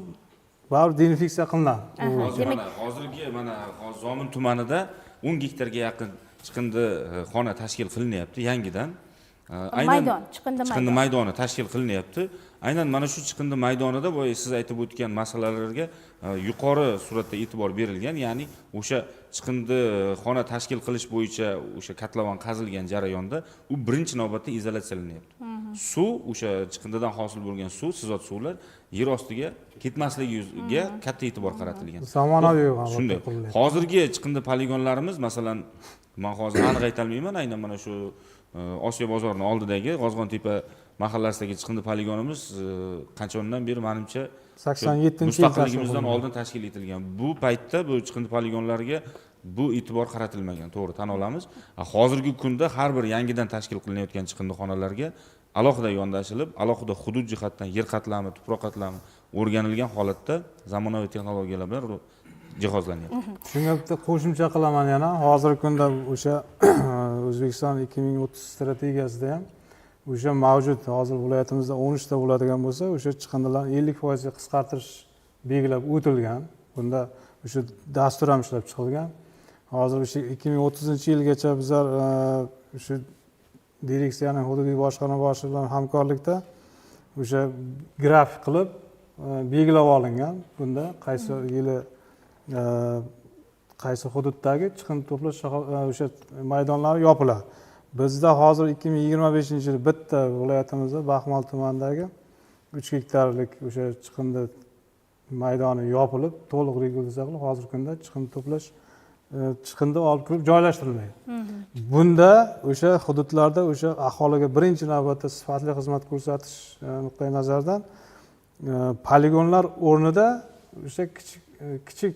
baribir dezinfeksiya qilinadi. Hozirgi mana Zomin tumanida 10 gektarga yaqin chiqindi xona tashkil qilinyapti yangidan. Chiqindi maydoni tashkil qilinyapti. Aynan mana shu chiqindi maydonida boya siz aytib o'tgan masalalarga yuqori suratda e'tibor berilgan, ya'ni o'sha chiqindi xona tashkil qilish bo'yicha o'sha kotlovan qazilgan jarayonda u birinchi navbatda izolyatsiyalanyapti. Suv, o'sha chiqindidan hosil bo'lgan suv, sizot suvlar yer ostiga ketmasligiga katta e'tibor qaratilgan. Zamonaviy shunday. Hozirgi chiqindi poligonlarimiz, masalan, men hozir aniq ayta olmayman, aynan mana shu Osiyo bozorining oldidagi G'ozg'ontepa mahallasidagi chiqindi poligonimiz qanchadan beri menimcha 87-yil mustaqilligimizdan oldin tashkil etilgan. Bu paytda bu chiqindi poligonlariga bu e'tibor qaratilmagan, to'g'ri tan olamiz. Hozirgi kunda har bir yangidan tashkil qilinayotgan chiqindixonalarga alohida yondashilib, alohida hudud jihatdan yer qatlami, tuproq qatlami o'rganilgan holatda zamonaviy texnologiyalar bilan jihozlanyapti. Shunga bitta qo'shimcha qilaman yana. Hozirgi kunda o'sha O'zbekiston 2030 strategiyasida ham o'sha mavjud hozir viloyatimizda 13 ta bo'ladigan bo'lsa, o'sha chiqindilarni 50% ga qisqartirish belgilab o'tilgan. Bunda o'sha dastur ham ishlab chiqilgan. Hozir o'sha 2030-yilgacha bizlar o'sha direksiyaning hududiy boshqarma boshlig'i bilan hamkorlikda o'sha grafik qilib belgilab olingan. Bunda qaysi yili qaysi hududdagi chiqindi to'plash o'sha maydonlari yopiladi. Bizda hozir 2025-yil bitta viloyatimizda Baxmal tumanidagi 3 gektarlik o'sha chiqindi maydoni yopilib, to'liq rekulsiya qilib, hozirgi kunda chiqindi to'plash chiqindi olib kirib joylashtirilmaydi. Bunda o'sha hududlarda o'sha aholiga birinchi navbatda sifatli xizmat ko'rsatish nuqtai nazaridan poligonlar o'rnida o'sha kichik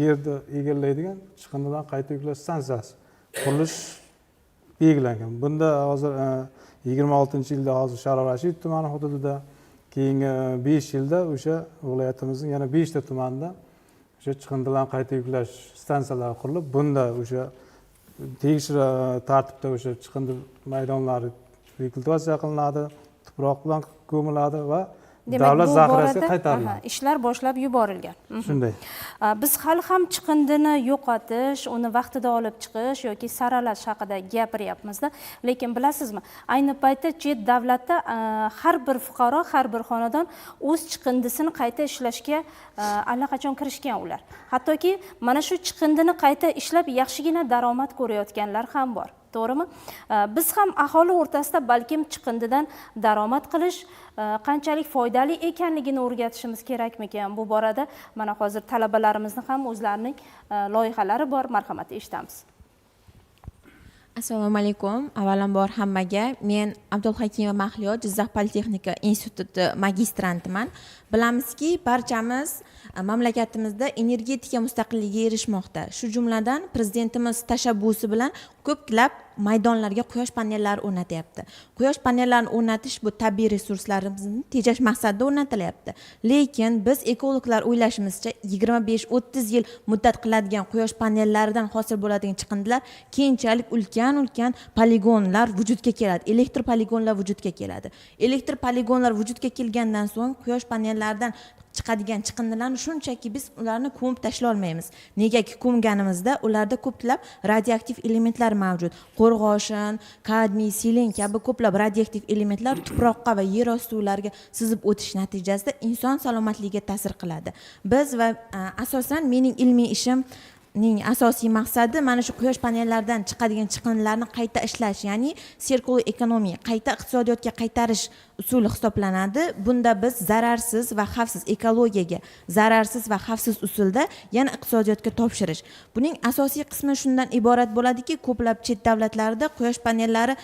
yerda egallaydigan chiqindidan qayta yuklash stansiyasi qurilish belgilangan. Bunda hozir 26-yilda hozir Sharof Rashidov tumani hududida, keyingi 5 yilda o'sha viloyatimizning yana 5 ta tumanida o'sha chiqindilarni qayta yuklash stansiyalari qurilib, bunda o'sha tegishli tartibda o'sha chiqindi maydonlari rekultivatsiya qilinadi, tuproq bilan ko'miladi va davlat zaxirasiga qaytariladi. Ishlar boshlab yuborilgan. Shunday. Biz hali ham chiqindini yo'qotish, uni vaqtida olib chiqish yoki saralash haqida gapiryapmiz-da. Lekin bilasizmi, ayni paytda chet davlatda har bir fuqaro, har bir xonadon o'z chiqindisini qayta ishlashga allaqachon kirishgan ular. Hattoki mana shu chiqindini qayta ishlab yaxshigina daromad ko'rayotganlar ham bor. To'g'rimi? Biz ham aholi o'rtasida balkim chiqindidan daromad qilish qanchalik foydali ekanligini o'rgatishimiz kerakmikan? Bu borada mana hozir talabalarimizni ham o'zlarining loyihalari bor. Marhamat, eshitamiz. Assalomu alaykum. Avvalambor hammaga. Men Abdulhakimova Mahliyo, Jizzax politexnika instituti magistrantiman. Bilamizki, barchamiz mamlakatimizda energetika mustaqilligiga erishmoqda. Shu jumladan prezidentimiz tashabbusi bilan ko'plab maydonlarga quyosh panellari o'rnatyapti. Quyosh panellarini o'rnatish bu tabiiy resurslarimizni tejash maqsadida o'rnatilyapti. Lekin biz ekologlar o'ylashimizcha 25-30 yil muddat qiladigan quyosh panellaridan hosil bo'ladigan chiqindilar keyinchalik ulkan poligonlar vujudga keladi. Elektr poligonlar vujudga keladi. Elektr poligonlar vujudga kelgandan so'ng quyosh panellaridan chiqadigan chiqindilarni shunchaki biz ularni ko'mib tashlay olmaymiz. Negaki ko'mganimizda ularda ko'plab radioaktiv elementlar mavjud. Qo'rg'oshin, kadmiy, selen kabi ko'plab radioaktiv elementlar tuproqqa va yer osti suvlariga sizib o'tish natijasida inson salomatligiga ta'sir qiladi. Biz va asosan mening ilmiy ishim asosiy maqsadi mana shu quyosh panellaridan chiqadigan chiqindilarni qayta ishlash, ya'ni circular economy, qayta iqtisodiyotga qaytarish usuli hisoblanadi. Bunda biz zararsiz va xavfsiz ekologiyaga zararsiz va xavfsiz usulda yana iqtisodiyotga topshirish. Buning asosiy qismi shundan iborat bo'ladiki, ko'plab chet davlatlarda quyosh panellari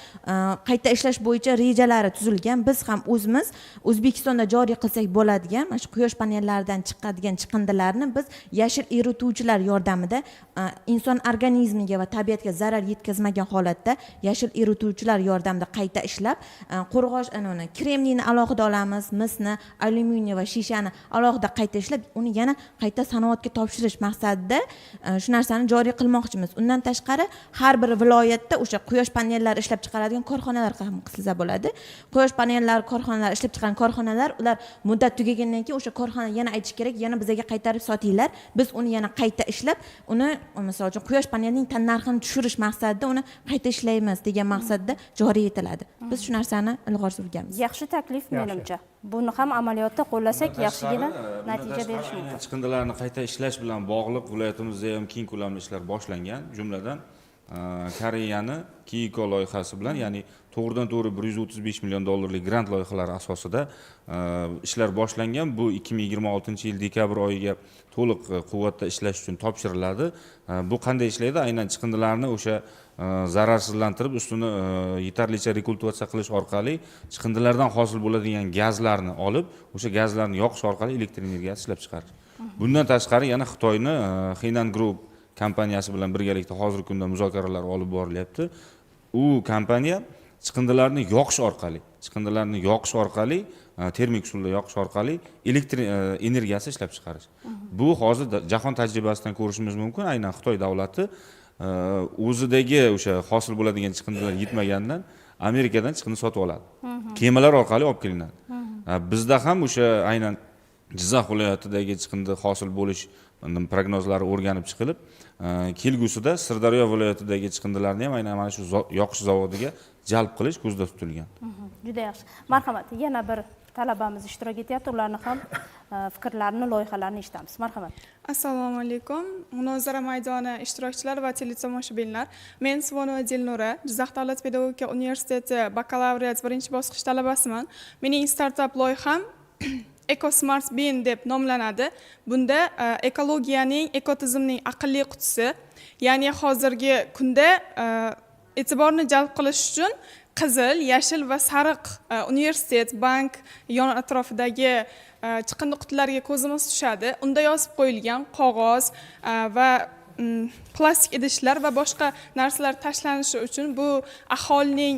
qayta ishlash bo'yicha rejalari tuzilgan. Biz ham o'zimiz O'zbekistonda joriy qilsak bo'ladigan mana shu quyosh panellaridan chiqadigan chiqindilarni biz yashil erituvchilar yordamida inson organizmiga va tabiatga zarar yetkazmagan holatda yashil erituvchilar yordamida qayta ishlab, kremniyni alohida olamiz, misni, alyuminiy va shishani alohida qayta ishlab, uni yana qayta sanoatga topshirish maqsadida shu narsani joriy qilmoqchimiz. Undan tashqari har bir viloyatda o'sha quyosh panellari ishlab chiqaradigan korxonalar ham qilsa bo'ladi. Quyosh panellari korxonalari ishlab chiqargan korxonalar, ular muddat tugagandan keyin o'sha korxona yana aytish kerak, yana bizga qaytarib sotinglar. Biz uni yana qayta ishlab, uni misol uchun quyosh panelining tan narxini tushirish maqsadida uni qayta ishlaymiz degan maqsadda joriy etiladi. Biz shu narsani ilg'or surganmiz. Yaxshi taklif menimcha. Buni ham amaliyotda qo'llasak yaxshigina natija berish mumkin. Chiqindilarni qayta ishlash bilan bog'liq viloyatimizda ham keng ko'lamli ishlar boshlangan. Jumladan Koreyani Kiyiko loyihasi bilan, ya'ni to'g'ridan to'g'ri 135 million dollarlik grant loyihalari asosida ishlar boshlangan. Bu 2026-yil dekabr oyiga to'liq quvvatda ishlash uchun topshiriladi. Bu qanday ishlaydi? Aynan chiqindilarni o'sha zararsizlantirib, ustini yetarlicha rekultivatsiya qilish orqali chiqindilardan hosil bo'ladigan gazlarni olib, o'sha gazlarni yoqish orqali elektr energiyasi ishlab chiqarish. Bundan tashqari yana Xitoyni Henan Group kompaniyasi bilan birgalikda hozirgi kunda muzokaralar olib borilyapti. U kompaniya chiqindilarni yoqish orqali termik usulda yoqish orqali elektr energiyasi ishlab chiqarish. Bu hozir jahon tajribasidan ko'rishimiz mumkin. Aynan Xitoy davlati o'zidagi o'sha hosil bo'ladigan chiqindilar yetmagandan Amerikadan chiqindi sotib oladi. Kemalar orqali olib kelinadi. Bizda ham o'sha aynan Jizzax viloyatidagi chiqindi hosil bo'lish prognozlari o'rganib chiqilib, kelgusida Sirdaryo viloyatidagi chiqindilarni ham aynan mana shu yoqish zavodiga jalb qilish ko'zda tutilgan. Juda yaxshi. Marhamat, yana bir talabamiz ishtirok etyapti. Ularni ham fikrlarini, loyihalarini eshitamiz. Marhamat. Assalomu alaykum. Munozara maydoni ishtirokchilari va teletomoshabinlar. Men Svonova Dilnura, Jizzax davlat pedagogika universiteti bakalavriat 1-bosqich talabasiman. Mening startap loyiham EcoSmart Bin deb nomlanadi. Bunda ekologiyaning, ekotizimning aqlli qutisi, ya'ni hozirgi kunda e'tiborni jalb qilish uchun qizil, yashil va sariq universitet, bank yon atrofidagi chiqindi qutilariga ko'zimiz tushadi. Unda yozib qo'yilgan qog'oz va plastik idishlar va boshqa narsalar tashlanishi uchun bu aholining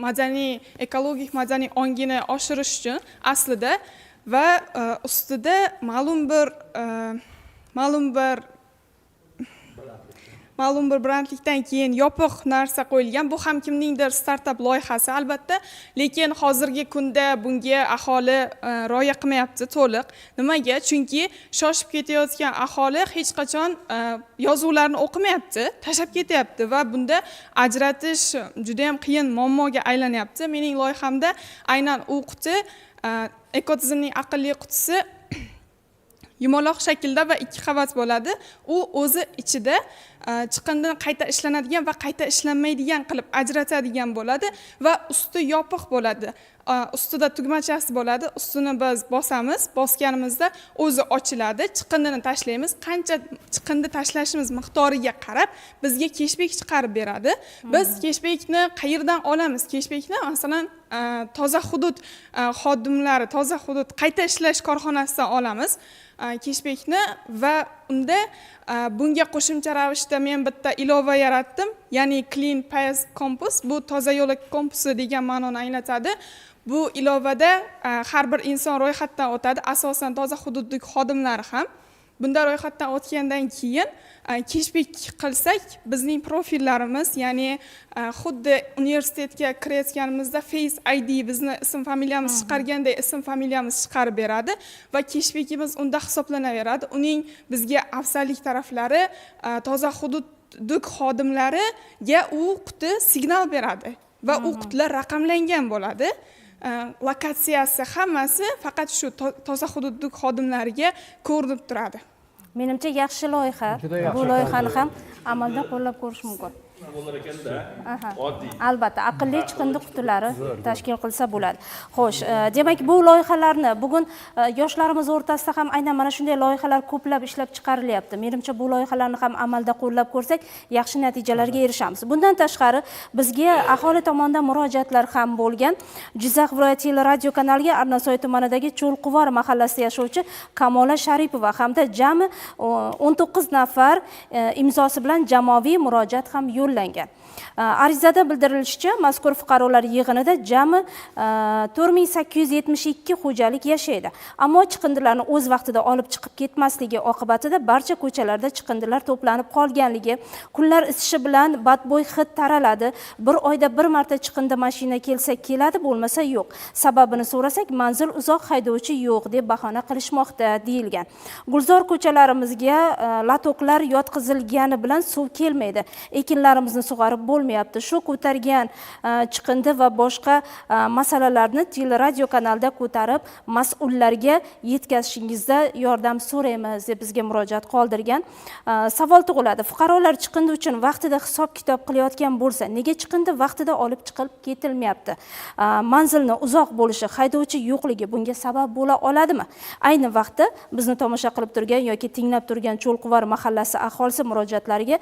madaniy, ekologik madaniy ongini oshirish uchun aslida va ustida ma'lum bir brendlikdan keyin yopiq narsa qo'yilgan. Bu ham kimningdir startap loyihasi albatta, lekin hozirgi kunda bunga aholi rioya qilmayapti to'liq. Nimaga? Chunki shoshib ketayotgan aholi hech qachon yozuvlarni o'qimayapti, tashlab ketyapti va bunda ajratish juda ham qiyin muammoga aylanyapti. Mening loyihamda aynan u quti ekotizimning aqlli qutisi yumaloq shaklda va 2 qavat bo'ladi. U o'zi ichida chiqindini qayta ishlanadigan va qayta ishlanmaydigan qilib ajratadigan bo'ladi va usti yopiq bo'ladi. Ustida tugmachasi bo'ladi. Ustini biz bosamiz, bosganimizda o'zi ochiladi. Chiqindini tashlaymiz. Qancha chiqindi tashlashimiz miqdoriga qarab bizga keshbek chiqarib beradi. Biz keshbekni qayerdan olamiz? Keshbekni masalan toza hudud xodimlari, toza hudud qayta ishlash korxonasidan olamiz keshbekni va unda bunga qo'shimcha ravishda men bitta ilova yaratdim. Ya'ni Clean Path Compost, bu toza yo'lak komposti degan ma'noni anglatadi. Bu ilovada har bir inson ro'yxatdan o'tadi, asosan toza hududdagi xodimlar ham. Bunda ro'yxatdan o'tgandan keyin keshbek qilsak, bizning profillarimiz, ya'ni xuddi universitetga kirayotganimizda Face ID bizni ism familiyamiz chiqarganda ism familiyamiz chiqarib beradi va keshbekimiz unda hisoblanaveradi. Uning bizga afzallik taraflari toza hududdagi xodimlariga u quti signal beradi va u qutilar raqamlangan bo'ladi. Lokatsiyasi hammasi faqat shu toza hududdagi xodimlariga ko'rinib turadi. Menimcha yaxshi loyiha. Bu loyihani ham amalda qo'llab ko'rish mumkin. Albatta, aqlli chiqindi qutilari tashkil qilsa bo'ladi. Xo'sh, demak bu loyihalarni bugun yoshlarimiz o'rtasida ham aynan mana shunday loyihalar ko'plab ishlab chiqarilyapti. Menimcha bu loyihalarni ham amalda qo'llab ko'rsak, yaxshi natijalarga erishamiz. Bundan tashqari bizga aholi tomonidan murojaatlar ham bo'lgan. Jizzax viloyati radio kanaliga Arnasoy tumanidagi Cho'lquvor mahallasida yashovchi Kamola Sharipova hamda jami 19 nafar imzosi bilan jamoaviy murojaat ham yo'llangan. Arizada bildirilishicha, mazkur fuqarolar yig'inida jami 4872 xo'jalik yashaydi. Ammo chiqindilarni o'z vaqtida olib chiqib ketmasligi oqibatida barcha ko'chalarda chiqindilar to'planib qolganligi, kunlar isishi bilan badbo'y hid taraladi. Bir oyda bir marta chiqindi mashina kelsa keladi, bo'lmasa yo'q. Sababini so'rasak, manzil uzoq, haydovchi yo'q deb bahona qilishmoqda deyilgan. Gulzor ko'chalarimizga latoklar yotqizilgani bilan suv kelmaydi. Ekinlarimizni sug'arib bo'lmayapti. Shu ko'targan chiqindi va boshqa masalalarni radio kanalida ko'tarib mas'ullarga yetkazishingizda yordam so'raymiz deb bizga murojaat qoldirgan. Savol tug'iladi. Fuqarolar chiqindi uchun vaqtida hisob-kitob qilayotgan bo'lsa, nega chiqindi vaqtida olib chiqilib ketilmayapti? Manzilni uzoq bo'lishi, haydovchi yo'qligi bunga sabab bo'la oladimi? Ayni vaqtda bizni tomosha qilib turgan yoki tinglab turgan Cho'lquvor mahallasi aholisi murojaatlariga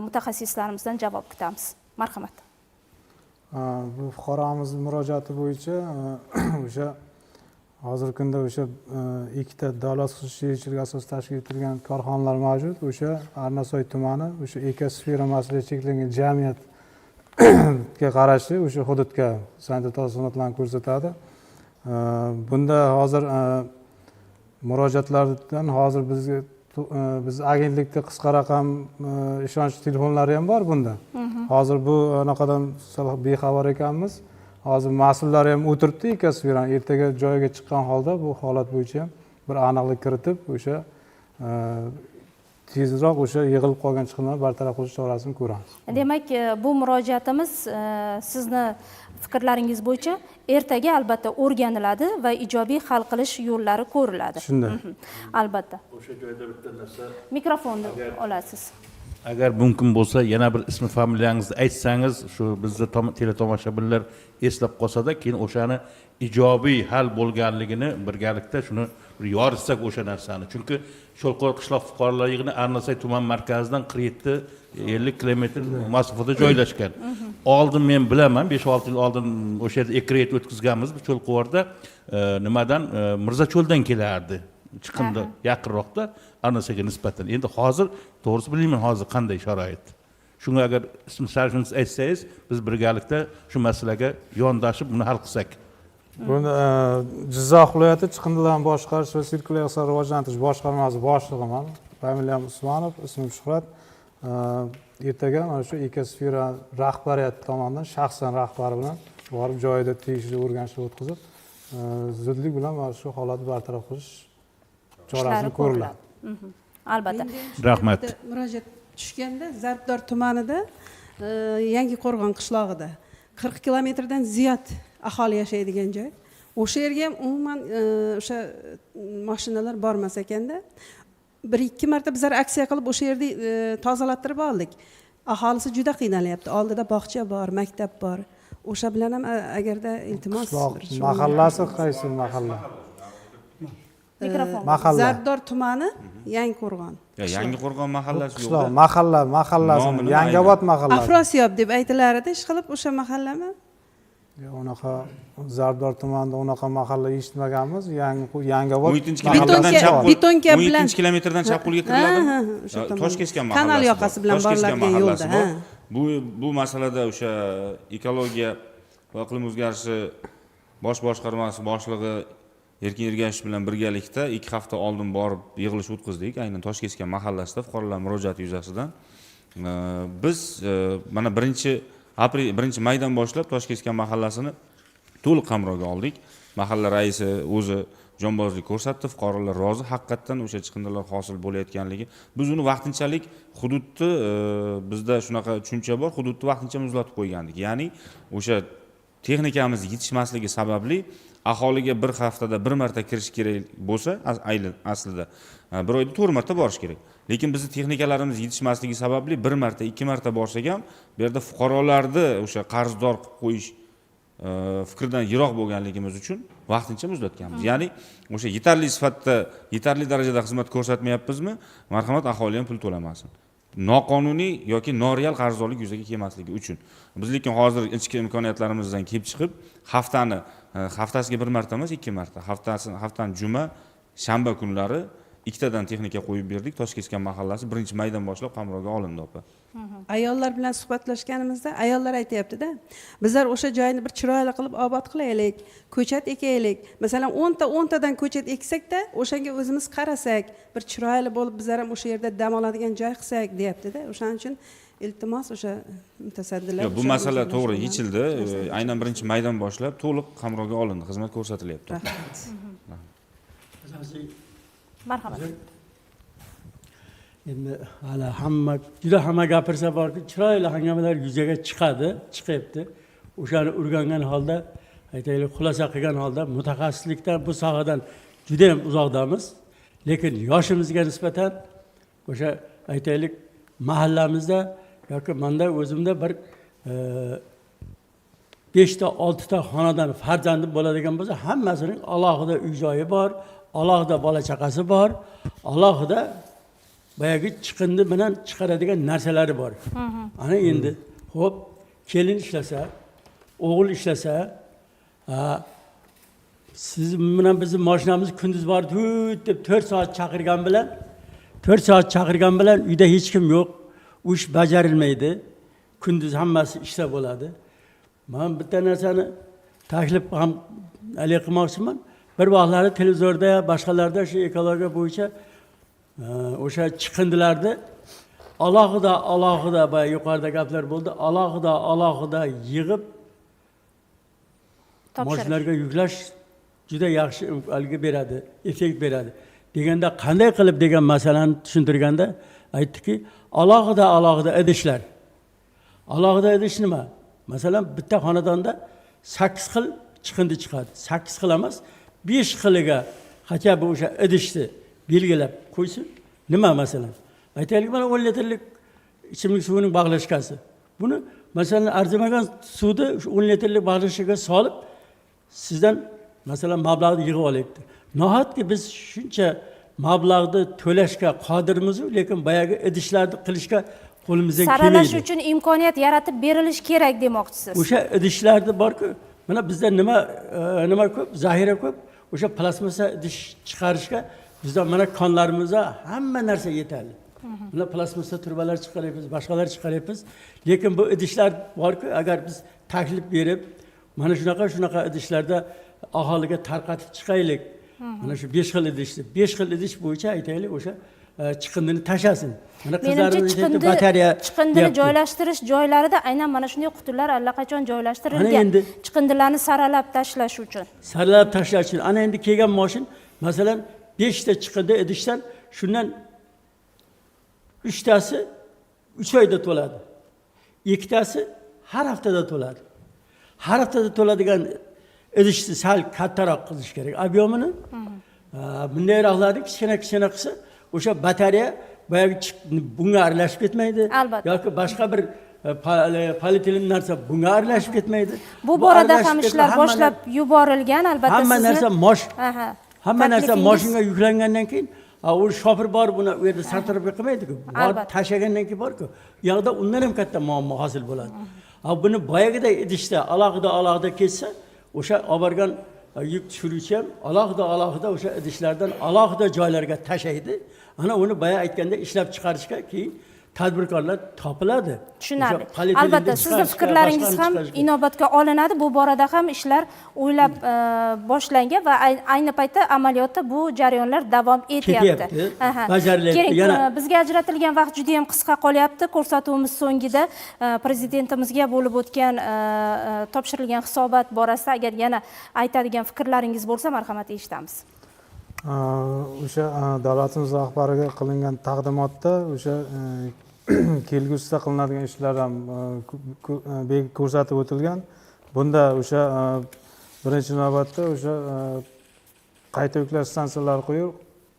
mutaxassislarimizdan javob kutamiz. Marhamat. Bu fuqaromizning murojaati bo'yicha o'sha hozirgi kunda o'sha ikkita davlat xususiychilik asosida tashkil etilgan korxonalar mavjud. O'sha Arnasoy tumani, o'sha Ekosfera masalasi cheklangan jamiyat qarashli o'sha hududga sanitar xizmatlarni ko'rsatadi. Bunda hozir murojaatlardan hozir biz agentlikda qisqa raqam ishonch telefonlari ham bor bunda. Hozir bu anaqadan bexabar ekanmiz. Hozir mas'ullari ham o'tiribdi ikkasi bilan ertaga joyiga chiqqan holda bu holat bo'yicha ham bir aniqlik kiritib o'sha tezroq o'sha yig'ilib qolgan chiqindilarni bartaraf qilish chorasini ko'ramiz. Demak, bu murojaatimiz sizni fikrlaringiz bo'yicha ertaga albatta o'rganiladi va ijobiy hal qilish yo'llari ko'riladi. Shunday. Albatta. O'sha joyda bitta narsa, Mikrofonni olasiz. agar mumkin bo'lsa yana bir ismi familiyangizni aytsangiz, shu bizda teletomoshabinlar eslab qolsa-da, keyin o'shani ijobiy hal bo'lganligini birgalikda shuni bir yoritsak o'sha narsani. Chunki Sho'lqo'l qishloq fuqarolar yig'ini Arnasay tuman markazidan 47-50 kilometr masofada joylashgan. Oldin men bilaman, 5-6 yil oldin o'sha yerda ekret o'tkazganmiz. Bu Sho'lqo'rda nimadan Mirzacho'ldan kelardi. Chiqindi yaqinroqda Arnasayga nisbatan. Endi hozir to'g'risi bilmayman hozir qanday sharoit. Shunga agar ism sharifini aytsangiz, biz birgalikda shu masalaga yondashib buni hal qilsak. Buni Jizzax viloyati chiqindilarni boshqarish va sirkulyatsiya rivojlantirish boshqarmasi boshlig'iman. Familiyam Usmonov, ismim Shuhrat. Ertaga mana shu ekosfera rahbariyati tomonidan shaxsan rahbari bilan borib joyida tegishli o'rganishlar o'tkazib, zudlik bilan mana shu holatni bartaraf qilish chorasini ko'riladi. Albatta. Rahmat. Murojaat tushganda Zarbdor tumanida Yangiqo'rg'on qishlog'ida 40 kilometrdan ziyod aholi yashaydigan joy. O'sha yerga ham umuman o'sha mashinalar bormas ekanda. 1-2 marta bizlar aksiya qilib o'sha yerda tozalattirib oldik. Aholisi juda qiynalyapti. Oldida bog'cha bor, maktab bor. O'sha bilan ham agarda iltimos mahallasi qaysi mahalla? Mikrofon. Mahalla. Zarbdor tumani Yangiqo'rg'on. Yangiqo'rg'on mahallasi Qishloq yo'qda. mahallasi, Yangiobod mahallasi. Afrosiyob deb aytilardi, ishqilib o'sha mahallami? Unaqa Zarbdor tumanida unaqa mahalla eshitmaganmiz. Yangiobod 17 bilan 17 kilometrdan chap qo'lga kiriladimi? Toshkeskan mahallasi. Kanal yoqasi bilan boriladigan yo'lda. Bu masalada o'sha ekologiya va iqlim o'zgarishi bosh boshqarmasi boshlig'i Erkin Ergashev bilan birgalikda 2 hafta oldin borib yig'ilish o'tkazdik, aynan Toshkeskan mahallasida fuqarolar murojaati yuzasidan. Biz mana 1 maydan boshlab Toshkeskan mahallasini to'liq qamrovga oldik. Mahalla raisi o'zi jonbozlik ko'rsatdi, fuqarolar rozi, haqiqatdan o'sha chiqindilar hosil bo'layotganligi. Biz uni vaqtinchalik hududni bizda shunaqa tushuncha bor, hududni vaqtincha muzlatib qo'ygandik. Ya'ni o'sha texnikamiz yetishmasligi sababli aholiga bir haftada bir marta kirish kerak bo'lsa, aslida bir oyda 4 marta borish kerak. Lekin bizning texnikalarimiz yetishmasligi sababli 1 marta, 2 marta borsak ham, bu yerda fuqarolarni o'sha qarzdor qilib qo'yish fikrdan yiroq bo'lganligimiz uchun vaqtincha muzlatganmiz. Ya'ni o'sha yetarli sifatda, yetarli darajada xizmat ko'rsatmayapmizmi? Marhamat, aholi ham pul to'lamasin. Noqonuniy yoki noreal qarzdorlik yuzaga kelmasligi uchun. Biz lekin hozir ichki imkoniyatlarimizdan kelib chiqib, haftasiga 1 marta emas, 2 marta, haftani juma, shanba kunlari 2 tadan texnika qo'yib berdik. Toshkeskan mahallasi 1 maydan boshlab qamrovga olindi opa. Ayollar bilan suhbatlashganimizda ayollar aytayapti-da, bizlar o'sha joyni bir chiroyli qilib obod qilaylik, ko'chat ekaylik. Masalan, 10 tadan ko'chat eksak-da, o'shanga o'zimiz qarasak, bir chiroyli bo'lib bizlar ham o'sha yerda dam oladigan joy qilsak, deyapti-da. O'shaning uchun iltimos o'sha mutasaddilar. Bu masala to'g'ri yechildi. Aynan 1 maydan boshlab to'liq qamrovga olindi, xizmat ko'rsatilyapti. Rahmat. Marhamat. Endi hali hamma gapirsa borki, chiroyli hangamalar yuzaga chiqyapti. O'shani o'rgangan holda, aytaylik, xulosa qilgan holda mutaxassislikdan bu sohadan juda ham uzoqdamiz. Lekin yoshimizga nisbatan o'sha aytaylik mahallamizda yoki menda o'zimda bir 5 ta 6 ta xonadon farzandim bo'ladigan bo'lsa, hammasining alohida uy-joyi bor, alohida bola chaqasi bor, alohida boyagi chiqindi bilan chiqaradigan narsalari bor. Ana endi xo'p, kelin ishlasa, o'g'il ishlasa, siz bilan bizning mashinamiz kunduz bor deb 4 soat chaqirgan bilan uyda hech kim yo'q, ish bajarilmaydi. kunduz hammasi ishlab bo'ladi. Men bitta narsani taklif ham hali qilmoqchiman. Bir vaqtlarda televizorda, boshqalarda shu ekologiya bo'yicha o'sha chiqindilarni alohida boya yuqorida gaplar bo'ldi, alohida yig'ib mashinalarga yuklash juda yaxshi algi beradi, effekt beradi. Deganda qanday qilib degan masalani tushuntirganda aytdiki, alohida idishlar. Alohida idish nima? Masalan, bitta xonadonda 8 xil chiqindi chiqadi. 8 xil emas, 5 xiliga hacha bu o'sha idishni belgilab qo'ysin. Nima masalan? Aytaylik, mana 10 litrlik ichimlik suvining bag'lashkasi. Buni masalan arzimagan suvni 10 litrlik bag'lashkaga solib sizdan masalan mablag'ni yig'ib olyapti. Nahotki biz shuncha mablag'ni to'lashga qodirmiz, lekin boyagi idishlarni qilishga qo'limizdan kelmaydi. Saralash uchun imkoniyat yaratib berilish kerak demoqchisiz. O'sha idishlarda bor-ku, mana bizda nima ko'p, zaxira ko'p. O'sha plastmassa idish chiqarishga bizda mana konlarimizda hamma narsa yetarli. Mana plastmassa turbalar chiqaryapmiz, boshqalar chiqaryapmiz. Lekin bu idishlar bor-ku, agar biz taklif berib, mana shunaqa idishlarda aholiga tarqatib chiqaylik. Mana shu 5 xil idishni, 5 xil idish bo'yicha aytaylik, o'sha chiqindini tashasin. Mana qizlarimiz aytdi, batareya chiqindini joylashtirish joylarida aynan mana shunday qutilar allaqachon joylashtirilgan. Chiqindilarni saralab tashlash uchun. Saralab tashlash uchun. Ana endi kelgan mashin, masalan, 5 ta chiqindi idishdan shundan 3 tasi 3 oyda to'ladi. 2 tasi har haftada to'ladi. Har haftada to'ladigan idishni sal kattaroq qilish kerak. Ob'yomini bundayroqlarni kichkina qilsa, o'sha batareya boyagi bunga aralashib ketmaydi. Yoki boshqa bir polietilen narsa bunga aralashib ketmaydi. Bu borada ham ishlar boshlab yuborilgan, albatta. Hamma narsa mashinaga yuklangandan keyin u shofir bor buni u yerda sartarab qilmaydi-ku. Tashlagandan keyin bor-ku. U yoqda undan ham katta muammo hosil bo'ladi. Buni boyagiday idishda alohida ketsa, o'sha olib borgan yuk tushiruvchi ham alohida o'sha idishlardan alohida joylarga tashlaydi. Ana uni boya aytganda ishlab chiqarishga keyin tadbirkorlar topiladi. Tushunarli. Albatta, sizning fikrlaringiz ham inobatga olinadi. Bu borada ham ishlar o'ylab boshlangan va ayni paytda amaliyotda bu jarayonlar davom etyapti. Yana bizga ajratilgan vaqt juda ham qisqa qolyapti. Ko'rsatuvimiz so'ngida prezidentimizga bo'lib o'tgan topshirilgan hisobot borasida agar yana aytadigan fikrlaringiz bo'lsa, marhamat, eshitamiz. O'sha davlatimiz rahbariga qilingan taqdimotda o'sha kelgusida qilinadigan ishlar ham ko'rsatib o'tilgan. Bunda o'sha birinchi navbatda o'sha qayta yuklash stansiyalari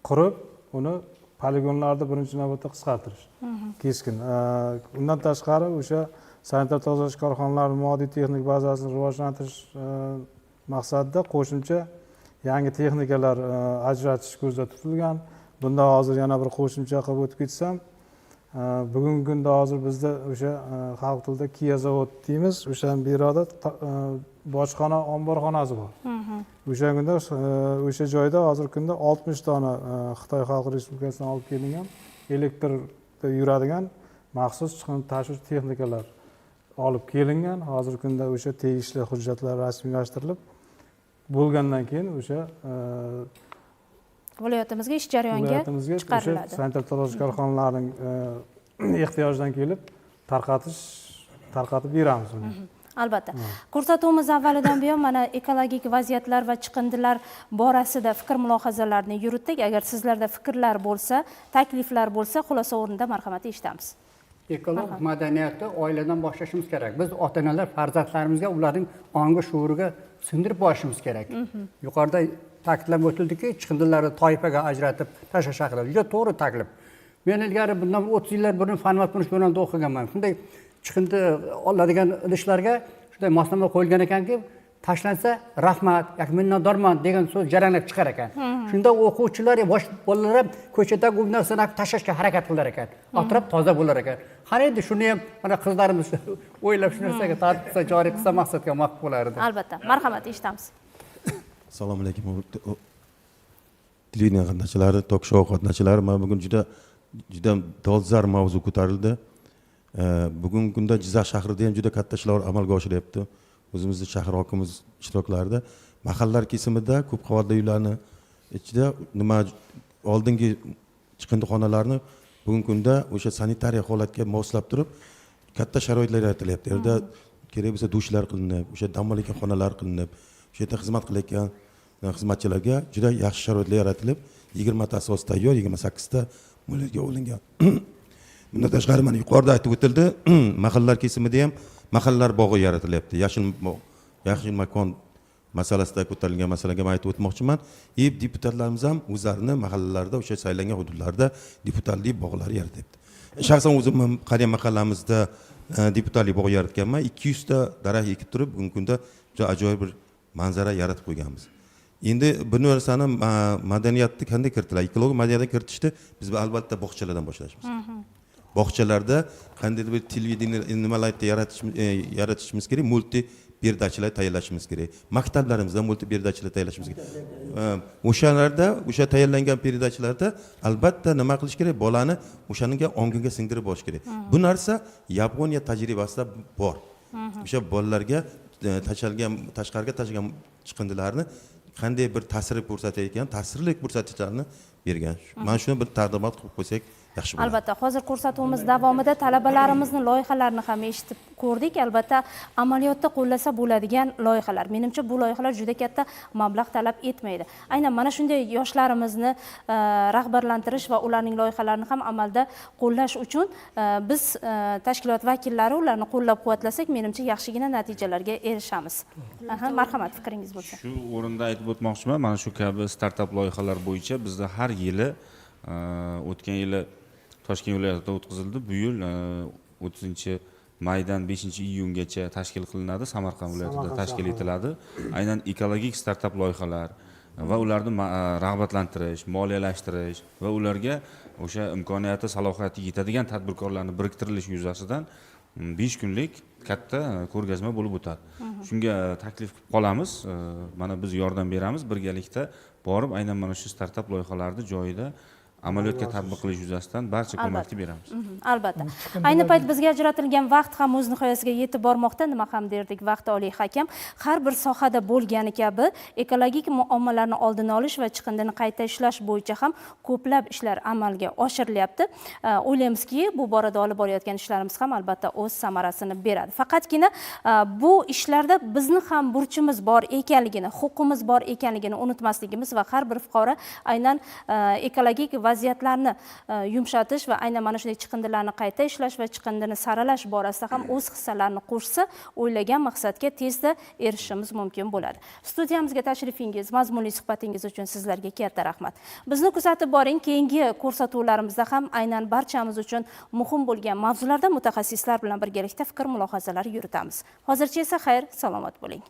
qurib, uni poligonlarni birinchi navbatda qisqartirish keskin. Undan tashqari o'sha sanitar tozalash korxonalarining moddiy texnik bazasini rivojlantirish maqsadida qo'shimcha yangi texnikalar ajratish ko'zda tutilgan. Bunda hozir yana bir qo'shimcha qilib o'tib ketsam, bugungi kunda hozir bizda o'sha xalq tilida Kia zavod deymiz, o'sha biroda bojxona omborxonasi bor. O'sha kunda o'sha joyda hozirgi kunda 60 dona Xitoy Xalq Respublikasidan olib kelingan elektrda yuradigan maxsus chiqindi tashish texnikalar olib kelingan. Hozirgi kunda o'sha tegishli hujjatlar rasmiylashtirilib bo'lgandan keyin o'sha viloyatimizga ish jarayoniga chiqariladi. Sanitar tozalash korxonalarining ehtiyojidan kelib tarqatib beramiz uni. Albatta. Ko'rsatuvimiz avvalidan buyon mana ekologik vaziyatlar va chiqindilar borasida fikr mulohazalarni yuritdik. Agar sizlarda fikrlar bo'lsa, takliflar bo'lsa, xulosa o'rnida marhamat, eshitamiz. Ekologik madaniyatni oiladan boshlashimiz kerak. Biz ota-onalar farzandlarimizga ularning ongi shuuriga singdirib borishimiz kerak. Yuqorida ta'kidlab o'tildiki, chiqindilarni toifaga ajratib tashlash haqida. Juda to'g'ri taklif. Men ilgari bundan 30 yillar burun fan-mat yo'nalishida o'qiganman. Shunday chiqindi oladigan idishlarga shunday moslama qo'yilgan ekanki, tashlansa rahmat, yoki minnatdorman degan so'z jaranglab chiqar ekan. Shunda o'quvchilar, yosh bolalar ham ko'chada bu narsani tashlashga harakat qilar ekan. Atrof toza bo'lar ekan. Qani endi shuni ham mana qizlarimiz o'ylab shu narsaga tartibsa, joriy qilsa maqsadga muvofiq bo'lar edi. Albatta, marhamat, eshitamiz. Assalomu alaykum. Televideniya qatnashchilari, tok shou qatnashchilari, mana bugun juda dolzarb mavzu ko'tarildi. bugungi kunda Jizzax shahrida ham juda katta ishlar amalga oshiryapti. O'zimizni shahar hokimimiz ishtiroklarida mahallalar kesimida ko'p qavatli uylarni ichida nima oldingi chiqindixonalarni bugungi kunda o'sha sanitariya holatga moslab turib katta sharoitlar yaratilyapti. Yerda kerak bo'lsa dushlar qilinib, o'sha dam olgan xonalar qilinib, o'sha yerda xizmat qilayotgan xizmatchilarga juda yaxshi sharoitlar yaratilib, 20 ta asos tayyor, 28 ta mo'ljalga olingan. Bundan tashqari mana yuqorida aytib o'tildi, mahallalar kesimida ham mahallalar bog'i yaratilyapti. Yashil makon masalasida ko'tarilgan masalaga men aytib o'tmoqchiman. Deputatlarimiz ham o'zlarining mahallalarida o'sha saylangan hududlarda deputatlik bog'lari yaratyapti. Shaxsan o'zim qariya mahallamizda deputatlik bog' yaratganman. 200 ta daraxt ekib turib, bugungi kunda juda ajoyib bir manzara yaratib qo'yganmiz. Endi bu narsani madaniyatni qanday kiritiladi? Ekologik madaniyatga kiritishni biz albatta bog'chalardan boshlashimiz. Bog'chalarda qandaydir bir televideniya nimalarni yaratishimiz kerak, multi perdachilar tayyorlashimiz kerak. Maktablarimizda multi perdachilar tayyorlashimiz kerak. O'shalarda, o'sha tayyorlangan perdachilarda albatta nima qilish kerak? Bolani o'shaniga ongiga singdirib borish kerak. Bu narsa Yaponiya tajribasida bor. O'sha bolalarga tashqariga tashlangan chiqindilarni qanday bir ta'sir ko'rsatayotgan, ta'sirli ko'rsatkichlarni bergan. Mana shuni bir taqdimot qilib qo'ysak yaxshi bo'ladi. Albatta, hozir ko'rsatuvimiz davomida talabalarimizni loyihalarini ham eshitib ko'rdik. Albatta, amaliyotda qo'llasa bo'ladigan loyihalar. Menimcha bu loyihalar juda katta mablag' talab etmaydi. Aynan mana shunday yoshlarimizni rag'batlantirish va ularning loyihalarini ham amalda qo'llash uchun biz tashkilot vakillari ularni qo'llab-quvvatlasak, menimcha yaxshigina natijalarga erishamiz. Marhamat, fikringiz bo'lsa. Shu o'rinda aytib o'tmoqchiman, mana shu kabi startap loyihalar bo'yicha bizda har yili o'tgan yili Toshkent viloyatida o'tkazildi. Bu yil 30-maydan 5-iyungacha tashkil qilinadi. Samarqand viloyatida tashkil etiladi. Aynan ekologik startap loyihalar va ularni rag'batlantirish, moliyalashtirish va ularga o'sha imkoniyati, salohiyati yetadigan tadbirkorlarni biriktirilishi yuzasidan 5 kunlik katta ko'rgazma bo'lib o'tadi. Shunga taklif qilib qolamiz. Mana biz yordam beramiz, birgalikda borib aynan mana shu startap loyihalarni joyida amaliyotga tatbiq qilish yuzasidan barcha ko'makni beramiz. Albatta. Ayni payt bizga ajratilgan vaqt ham o'z nihoyasiga yetib bormoqda. Nima ham derdik, vaqt oliy hakam. Har bir sohada bo'lgani kabi ekologik muammolarni oldini olish va chiqindini qayta ishlash bo'yicha ham ko'plab ishlar amalga oshirilyapti. O'ylaymizki, bu borada olib borayotgan ishlarimiz ham albatta o'z samarasini beradi. Faqatgina bu ishlarda bizni ham burchimiz bor ekanligini, huquqimiz bor ekanligini unutmasligimiz va har bir fuqaro aynan ekologik vaziyatlarni yumshatish va aynan mana shunday chiqindilarni qayta ishlash va chiqindini saralash borasida ham o'z hissalarini qo'shsa, o'ylagan maqsadga tezda erishishimiz mumkin bo'ladi. Studiyamizga tashrifingiz, mazmunli suhbatingiz uchun sizlarga katta rahmat. Bizni kuzatib boring, keyingi ko'rsatuvlarimizda ham aynan barchamiz uchun muhim bo'lgan mavzularda mutaxassislar bilan birgalikda fikr mulohazalar yuritamiz. Hozircha esa xayr, salomat bo'ling.